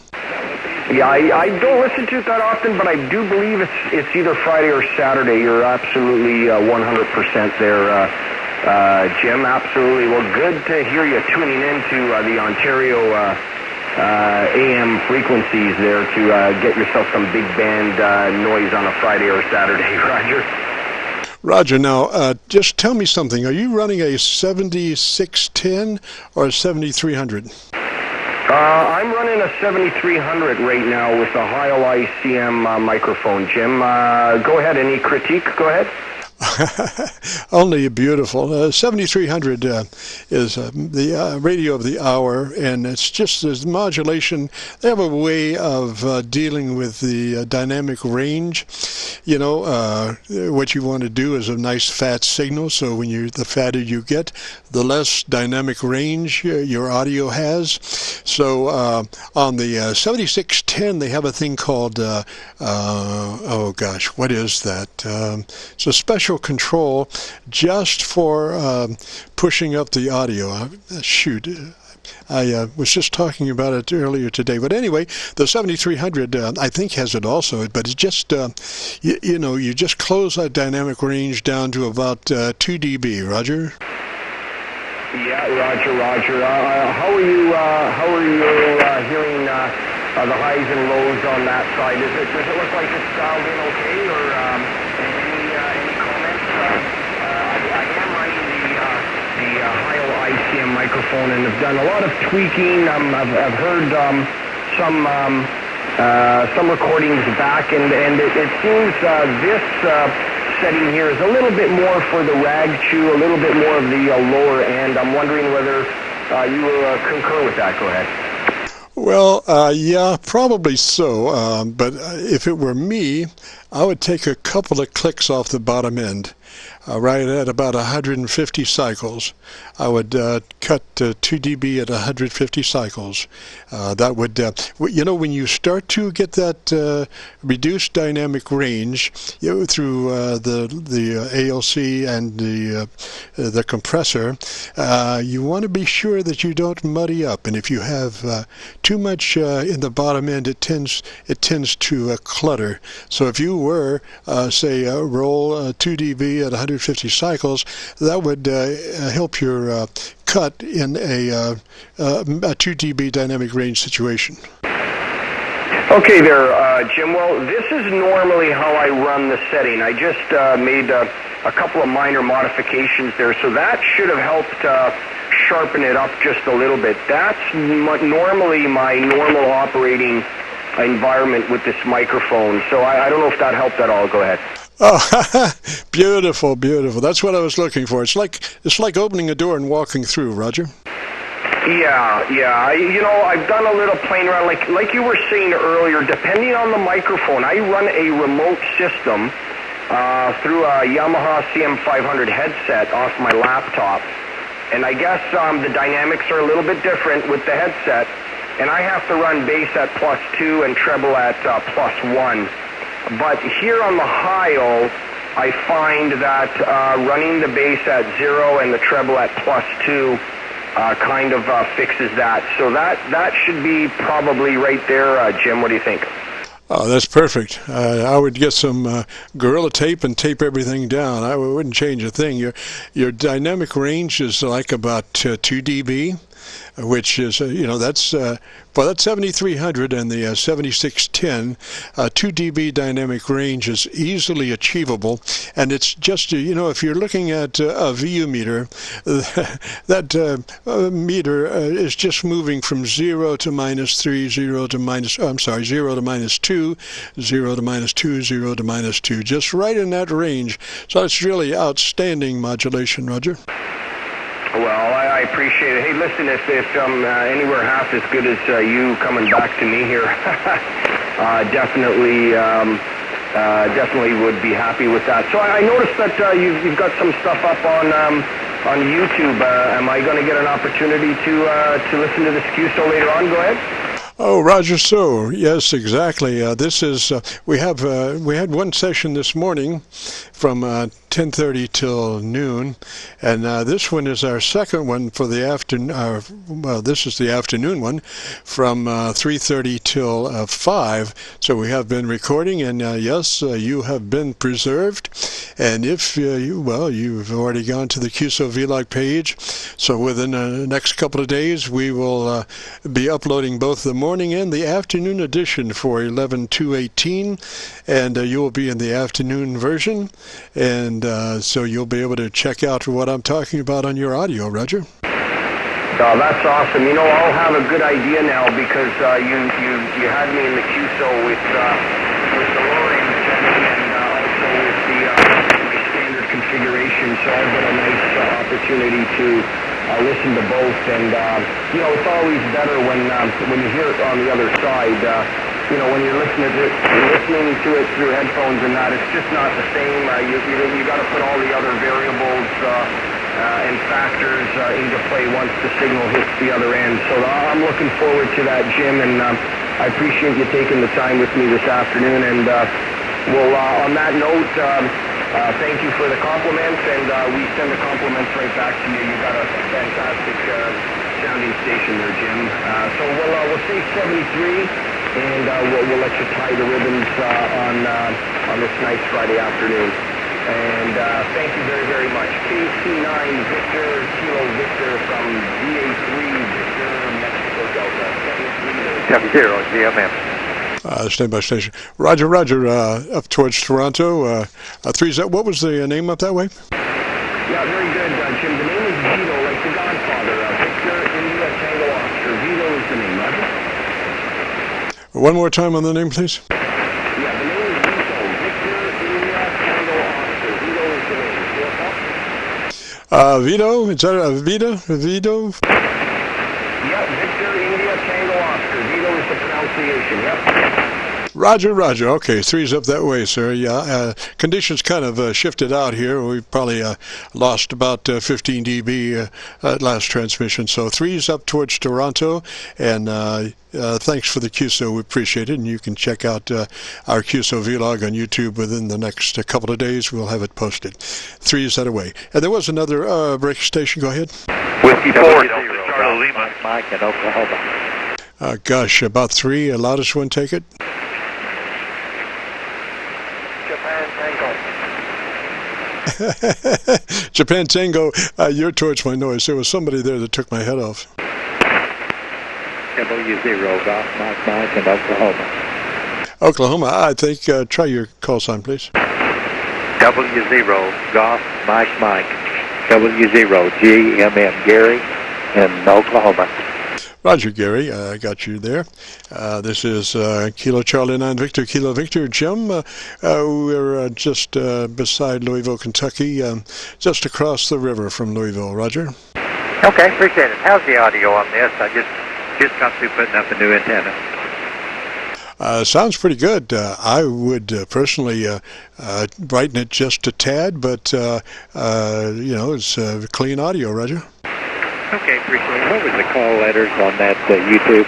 Yeah, I don't listen to it that often, but I do believe it's either Friday or Saturday. You're absolutely 100% there, Jim. Absolutely. Well, good to hear you tuning into the Ontario AM frequencies there to get yourself some big band noise on a Friday or Saturday, Roger. Roger, now, just tell me something. Are you running a 7610 or a 7300? I'm running a 7300 right now with a Heil ICM microphone, Jim. Go ahead. Any critique? Go ahead. Only beautiful. 7300 is the radio of the hour, and it's just this modulation. They have a way of dealing with the dynamic range. You know, what you want to do is a nice fat signal, so when the fatter you get, the less dynamic range your audio has. So on the 7610, they have a thing called, oh gosh, what is that? It's a special control just for pushing up the audio. Shoot, I was just talking about it earlier today. But anyway, the 7300 I think has it also, but it's just you just close that dynamic range down to about 2 dB. Roger? Yeah, Roger. How are you hearing the highs and lows on that side? Does it look like it's dialed in okay, or any comments? I am running the Heil ICM microphone, and have done a lot of tweaking. I've heard some recordings back, and it seems this setting here is a little bit more for the rag chew, a little bit more of the lower end. I'm wondering whether you concur with that. Go ahead. Well, yeah, probably so. But if it were me, I would take a couple of clicks off the bottom end. Right at about 150 cycles. I would cut 2 dB at 150 cycles. That would, when you start to get that reduced dynamic range through the ALC and the compressor, you want to be sure that you don't muddy up. And if you have too much in the bottom end, it tends to clutter. So if you were, say, roll 2 dB at 150 cycles, that would help your cut in a 2 dB dynamic range situation. Okay there, Jim. Well, this is normally how I run the setting. I just made a couple of minor modifications there, so that should have helped sharpen it up just a little bit. That's normally my normal operating environment with this microphone, so I don't know if that helped at all. Go ahead. Oh, beautiful. That's what I was looking for. It's like opening a door and walking through, Roger. Yeah. I've done a little playing around, like you were saying earlier. Depending on the microphone, I run a remote system through a Yamaha CM500 headset off my laptop, and I guess the dynamics are a little bit different with the headset, and I have to run bass at +2 and treble at +1. But here on the Heil, I find that running the bass at 0 and the treble at +2 kind of fixes that. So that should be probably right there, Jim. What do you think? Oh, that's perfect. I would get some Gorilla Tape and tape everything down. I wouldn't change a thing. Your dynamic range is like about 2 dB, which is, that's for that 7300 and the 7610, 2 dB dynamic range is easily achievable. And it's just, if you're looking at a VU meter, that meter is just moving from 0 to -3, 0 to -2, 0 to -2, 0 to -2, just right in that range. So it's really outstanding modulation, Roger. Well, I appreciate it. Hey, listen, if I'm anywhere half as good as you coming back to me here, definitely would be happy with that. So I noticed that you've got some stuff up on YouTube. Am I going to get an opportunity to listen to this QSO later on? Go ahead. Oh, Roger, so yes, exactly. This is we had one session this morning from 10:30 till noon, and this one is our second one for the afternoon. Well, this is the afternoon one from 3:30 till 5. So we have been recording, and yes, you have been preserved. And if you've already gone to the QSO-VLOG page, so within the next couple of days, we will be uploading both the morning and the afternoon edition for 11/2/18, and you will be in the afternoon version, and so you'll be able to check out what I'm talking about on your audio, Roger. Oh, that's awesome. I'll have a good idea now because you had me in the QSO with the lower end setting and also with the my standard configuration, so I've got a nice opportunity to listen to both, and it's always better when you hear it on the other side. When you're listening to it through headphones and that, it's just not the same. You got to put all the other variables and factors into play once the signal hits the other end. So I'm looking forward to that, Jim, and I appreciate you taking the time with me this afternoon. And on that note, thank you for the compliments, and we send the compliments right back to you. You got a fantastic sounding station there, Jim. So we'll say 73, and we'll let you tie the ribbons on this nice Friday afternoon. And thank you very, very much. KC9 Victor, Kilo Victor from VA3 Victor, Mexico Delta, 73. 70, GMM. Stand by station. Roger, up towards Toronto. What was the name up that way? Yeah, very good, Jim. The name is Vito, like the Godfather. Victor, India, Tango, Oscar. Vito is the name, Roger. One more time on the name, please. Yeah, the name is Vito. Victor, India, Tango, Oscar. Vito is the name. Vito? Is that Vito? Yeah, Victor, India, Tango, Oscar. Vito is the pronunciation, yep. Roger. Okay, 3's up that way, sir. Yeah, conditions kind of shifted out here. We probably lost about 15 dB at last transmission. So 3's up towards Toronto, and thanks for the QSO. We appreciate it, and you can check out our QSO-VLOG on YouTube within the next couple of days. We'll have it posted. 3's that away. And there was another break station. Go ahead. Whiskey 40, Charlie Lima, Mike in Oklahoma. Gosh, about 3. Loudest one, take it. Japan Tango, you're towards my noise. There was somebody there that took my head off. W0, Golf, Mike in Oklahoma. Oklahoma, I think, try your call sign, please. W0, Golf, Mike, W0, GMM, Gary in Oklahoma. Roger, Gary, I got you there. This is Kilo Charlie 9 Victor, Kilo Victor. Jim, we're just beside Louisville, Kentucky, just across the river from Louisville. Roger? Okay, appreciate it. How's the audio on this? I just got through putting up a new antenna. Sounds pretty good. I would personally brighten it just a tad, but, it's clean audio, Roger. Okay, appreciate it. What was the call letters on that YouTube?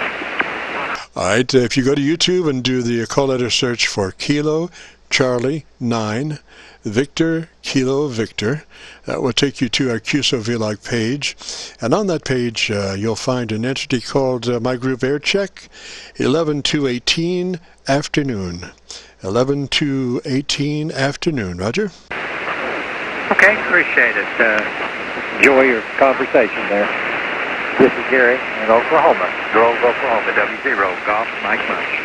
All right, if you go to YouTube and do the call letter search for Kilo Charlie 9 Victor Kilo Victor. That will take you to our QSO-VLOG page, and on that page you'll find an entity called My Group Aircheck 11/2/18 afternoon. 11/2/18 afternoon. Roger. Okay, appreciate it. Enjoy your conversation there. This is Gary in Oklahoma, Grove, Oklahoma, W0, Golf, Mike Munch.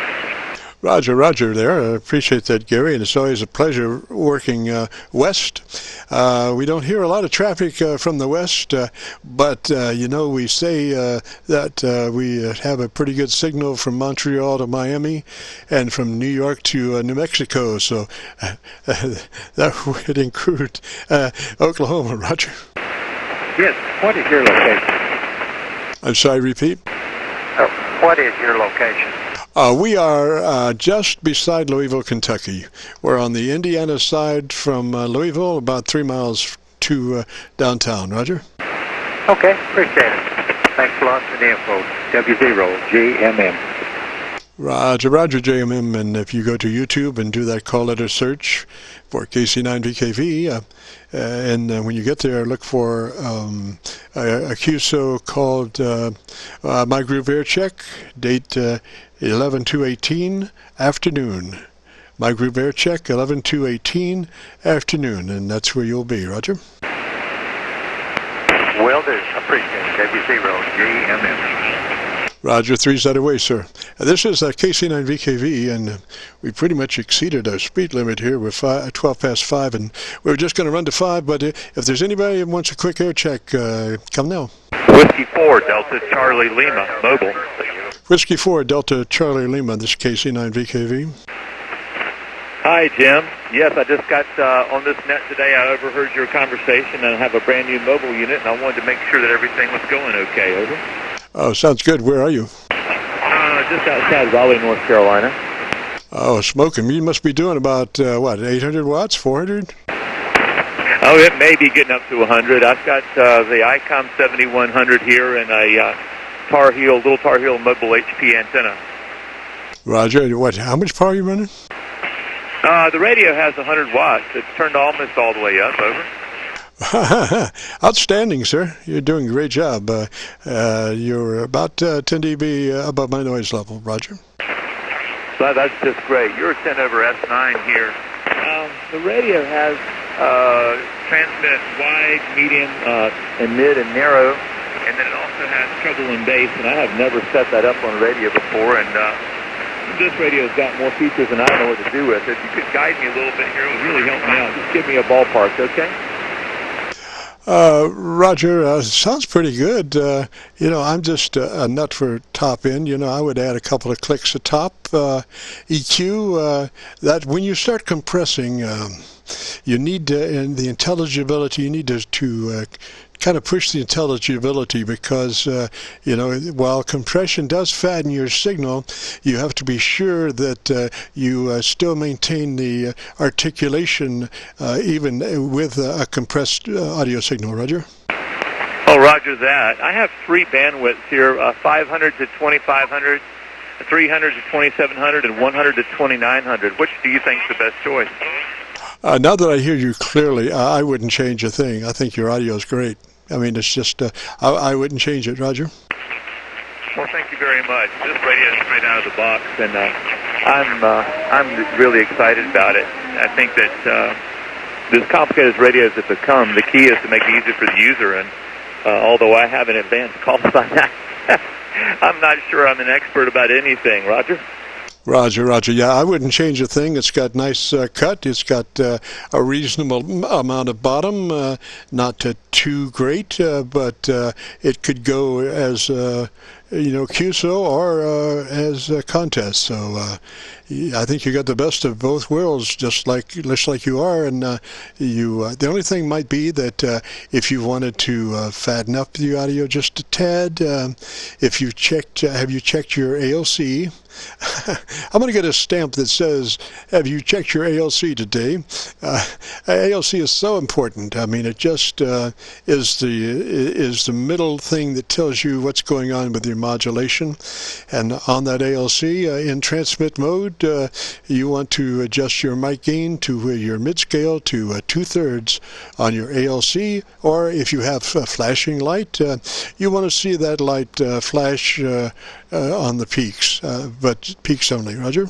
Roger, Roger there. I appreciate that, Gary, and it's always a pleasure working west. We don't hear a lot of traffic from the west, but, you know, we say that we have a pretty good signal from Montreal to Miami and from New York to New Mexico, so that would include Oklahoma. Roger. Yes, what is your location? I'm sorry, repeat? What is your location? We are just beside Louisville, Kentucky. We're on the Indiana side from Louisville, about 3 miles to downtown. Roger? Okay, appreciate it. Thanks a lot for the info. W0GMM. Roger, Roger, JMM. And if you go to YouTube and do that call letter search for KC9VKV, and when you get there, look for a QSO called My Group Aircheck, date 11/2/18 afternoon. My Group Aircheck 11/2/18 afternoon, and that's where you'll be. Roger. Will do. Appreciate it. W0GMM. Roger, 3's that away, sir. This is KC9VKV, and we pretty much exceeded our speed limit here. We're 12 past 5, and we were just going to run to 5, but if there's anybody who wants a quick air check, come now. Whiskey 4, Delta Charlie Lima, mobile. Whiskey 4, Delta Charlie Lima, this is KC9VKV. Hi, Jim. Yes, I just got on this net today. I overheard your conversation, and I have a brand new mobile unit, and I wanted to make sure that everything was going okay. Over. Oh, sounds good. Where are you? Just outside Raleigh, North Carolina. Oh, smoking. You must be doing about, what, 800 watts, 400? Oh, it may be getting up to 100. I've got the ICOM 7100 here and a little Tar Heel mobile HP antenna. Roger. What? How much power are you running? The radio has 100 watts. It's turned almost all the way up. Over. Outstanding, sir. You're doing a great job. You're about 10 dB above my noise level. Roger. So that's just great. You're a 10 over S9 here. The radio has transmit wide, medium, and mid and narrow, and then it also has treble and bass, and I have never set that up on a radio before, and this radio's got more features than I know what to do with. If you could guide me a little bit here, it would really help me out. Just give me a ballpark, okay? Roger, sounds pretty good. You know, I'm just a nut for top end. You know, I would add a couple of clicks at top. EQ, that when you start compressing, you need in the intelligibility, you need to kind of push the intelligibility because, you know, while compression does fatten your signal, you have to be sure that you still maintain the articulation even with a compressed audio signal. Roger? Oh, roger that. I have 3 bandwidths here, 500 to 2500, 300 to 2700, and 100 to 2900. Which do you think is the best choice? Now that I hear you clearly, I wouldn't change a thing. I think your audio is great. I mean, it's just, I wouldn't change it, Roger. Well, thank you very much. This radio is straight out of the box, and I'm really excited about it. I think that as complicated as radios have become, the key is to make it easy for the user, and although I have an advanced call sign, I'm not sure I'm an expert about anything. Roger? Roger, Roger. Yeah, I wouldn't change a thing. It's got nice cut. It's got a reasonable amount of bottom, not too great, but it could go as you know, QSO or as a contest. So I think you got the best of both worlds, just like you are. And the only thing might be that if you wanted to fatten up the audio just a tad, if you checked, have you checked your ALC? I'm going to get a stamp that says, have you checked your ALC today? ALC is so important. I mean, it just is the middle thing that tells you what's going on with your modulation. And on that ALC, in transmit mode, you want to adjust your mic gain to your mid-scale to 2/3 on your ALC, or if you have a flashing light, you want to see that light flash on the peaks, but peaks only. Roger?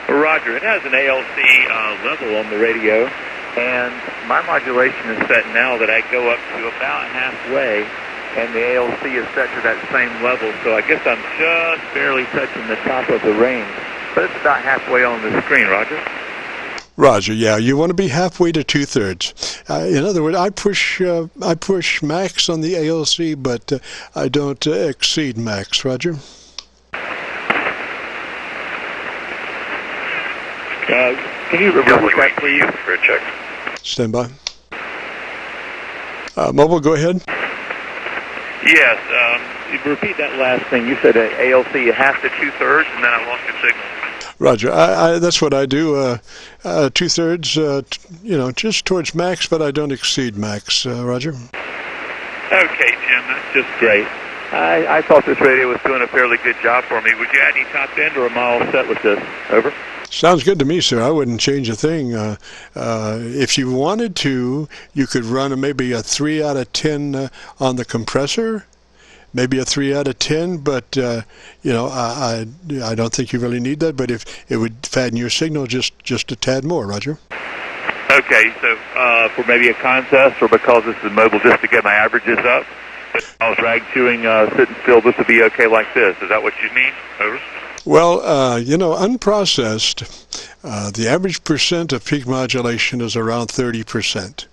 Roger, it has an ALC level on the radio, and my modulation is set now that I go up to about halfway, and the ALC is set to that same level, so I guess I'm just barely touching the top of the range, but it's about halfway on the screen. Roger? Roger, yeah, you want to be halfway to 2/3. In other words, I push max on the ALC, but I don't exceed max. Roger? Can you repeat that, please? For a check. Stand by. Mobile, go ahead. Yes, repeat that last thing. You said ALC half to 2/3, and then I lost your signal. Roger, that's what I do. 2/3, just towards max, but I don't exceed max. Roger. Okay, Jim, that's just great. I thought this radio was doing a fairly good job for me. Would you add any top end or am I all set with this? Over. Sounds good to me, sir. I wouldn't change a thing. If you wanted to, you could run maybe a 3 out of 10 on the compressor, maybe a 3 out of 10, but I don't think you really need that. But if it would fatten your signal just a tad more, Roger. Okay, so for maybe a contest or because this is mobile, just to get my averages up, if I was rag chewing, sitting still, this would be okay like this. Is that what you mean? Over. Well, unprocessed, the average percent of peak modulation is around 30%.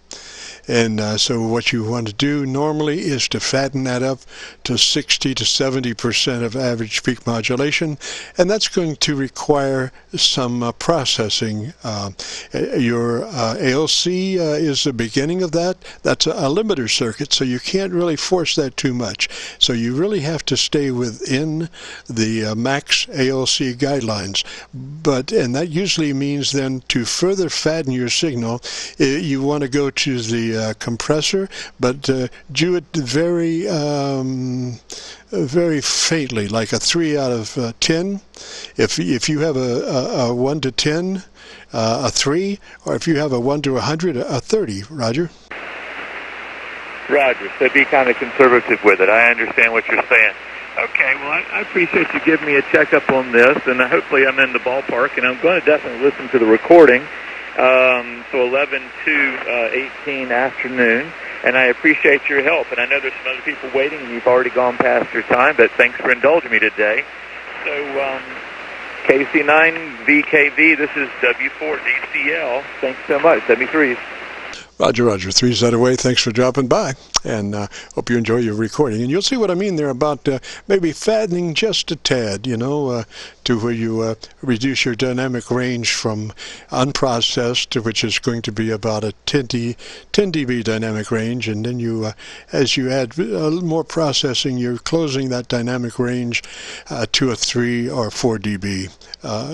And so what you want to do normally is to fatten that up to 60 to 70% of average peak modulation, and that's going to require some processing. Your ALC is the beginning of that. That's a limiter circuit, so you can't really force that too much. So you really have to stay within the max ALC guidelines. And that usually means then to further fatten your signal, you want to go to the compressor, but do it very faintly, like a 3 out of 10. If you have a 1 to 10, a 3, or if you have a 1 to 100, a 30. Roger? Roger, so be kind of conservative with it. I understand what you're saying. Okay, well, I appreciate you giving me a checkup on this, and hopefully I'm in the ballpark, and I'm going to definitely listen to the recording. So 11 to 18 afternoon, and I appreciate your help. And I know there's some other people waiting, and you've already gone past your time, but thanks for indulging me today. So KC9VKV, this is W4DCL. Thanks so much. 73. Roger, Roger. 3's that away. Thanks for dropping by, and hope you enjoy your recording. And you'll see what I mean there about maybe fattening just a tad, to where you reduce your dynamic range from unprocessed, which is going to be about a 10 dB dynamic range, and then you, as you add more processing, you're closing that dynamic range to a 3 or 4 dB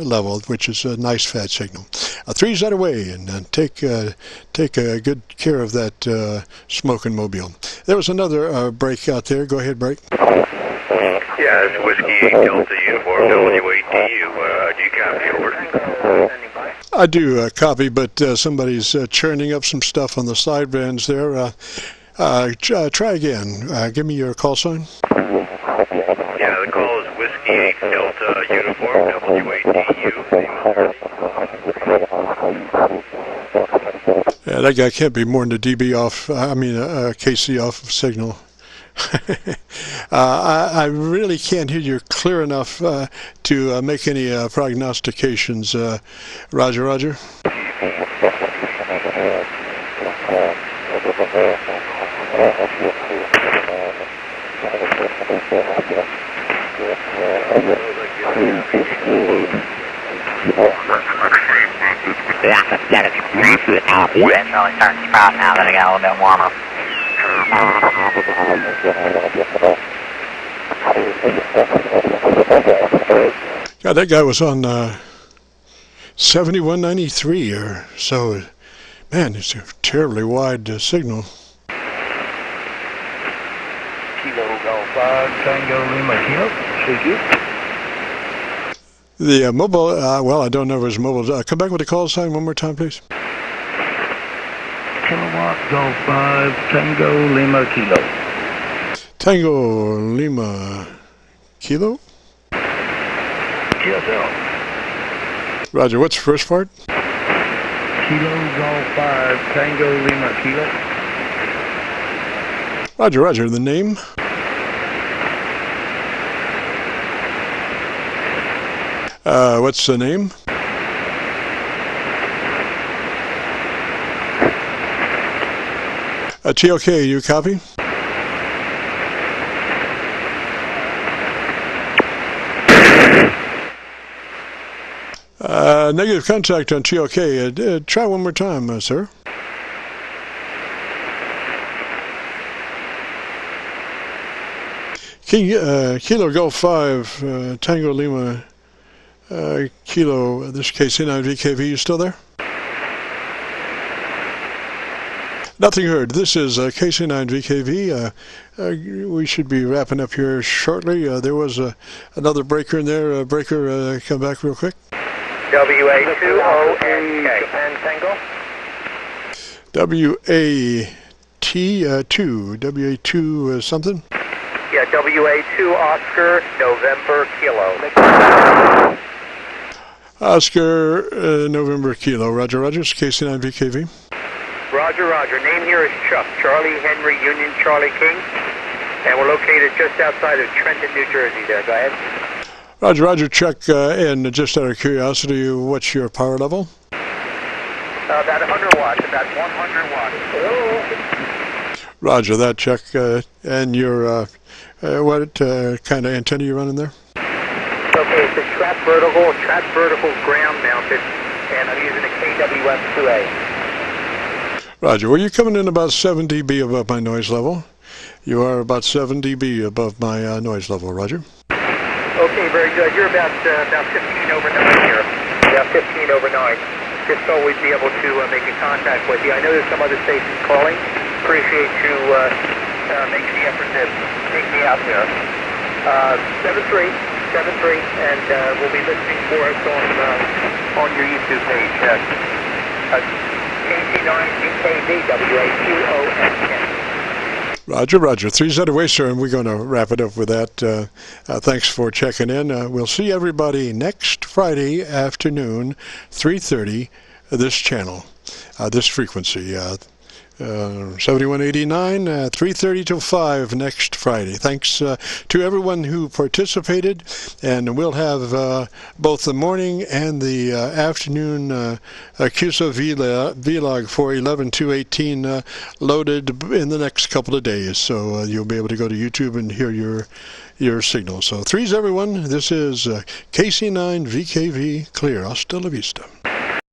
level, which is a nice fat signal. 3's that away, and take a good care of that smoking mobile. There was another break out there. Go ahead, break. Yeah, it's Whiskey Delta Uniform WATU. Do you copy over? I do copy, but somebody's churning up some stuff on the sidebands there. Try again. Give me your call sign. Yeah, the call is Whiskey Delta Uniform WATU. Yeah, that guy can't be more than a dB off, KC off of signal. I really can't hear you clear enough to make any prognostications. Roger, Roger. It's really starting to sprout now that it got a little bit warmer. God, that guy was on 7193 or so. Man, it's a terribly wide signal. Kilo Golf Tango Lima Kilo. CQ. The mobile, well, I don't know if it was mobile. Come back with the call sign one more time, please. Kilowatt Golf 5 Tango Lima Kilo. Tango Lima Kilo? QSO. Roger, what's the first part? Kilo Golf 5 Tango Lima Kilo. Roger, roger. The name? What's the name? TOK, you copy? Negative contact on TOK. Try one more time, sir. Kilo Golf 5, Tango Lima Kilo, this is KC9VKV, you still there? Nothing heard. This is KC9VKV. We should be wrapping up here shortly. There was another breaker in there. Breaker, come back real quick. WA20NK. Tango. WA2. WA2 something? Yeah, WA2 Oscar, November Kilo. Oscar, November Kilo. Roger, roger. It's KC9VKV. Roger, roger. Name here is Chuck. Charlie Henry Union Charlie King. And we're located just outside of Trenton, New Jersey there. Go ahead. Roger, roger, Chuck. And just out of curiosity, what's your power level? About 100 watts. About 100 watts. Roger that, Chuck. And your, what kind of antenna you running there? Okay, it's a trap vertical ground mounted, and I'm using a KWF2A. Roger. Well, you're coming in about 7 dB above my noise level. You are about 7 dB above my noise level, Roger. Okay, very good. You're about 15 over 9 here. About 15 over 9. Just so we'd be able to make a contact with you. I know there's some other stations calling. Appreciate you making the effort to take me out there. 73, and we'll be listening for us on your YouTube page. KC9VKV, WA20NK. Roger, roger. 3Z away, sir, and we're going to wrap it up with that. Thanks for checking in. We'll see everybody next Friday afternoon, 3:30, this channel, this frequency, 7189, 3:30 till 5 next Friday. Thanks to everyone who participated, and we'll have both the morning and the afternoon QSO-VLOG for 11/2/18 loaded in the next couple of days, so you'll be able to go to YouTube and hear your signal. So threes everyone, this is KC9VKV, clear, hasta la vista.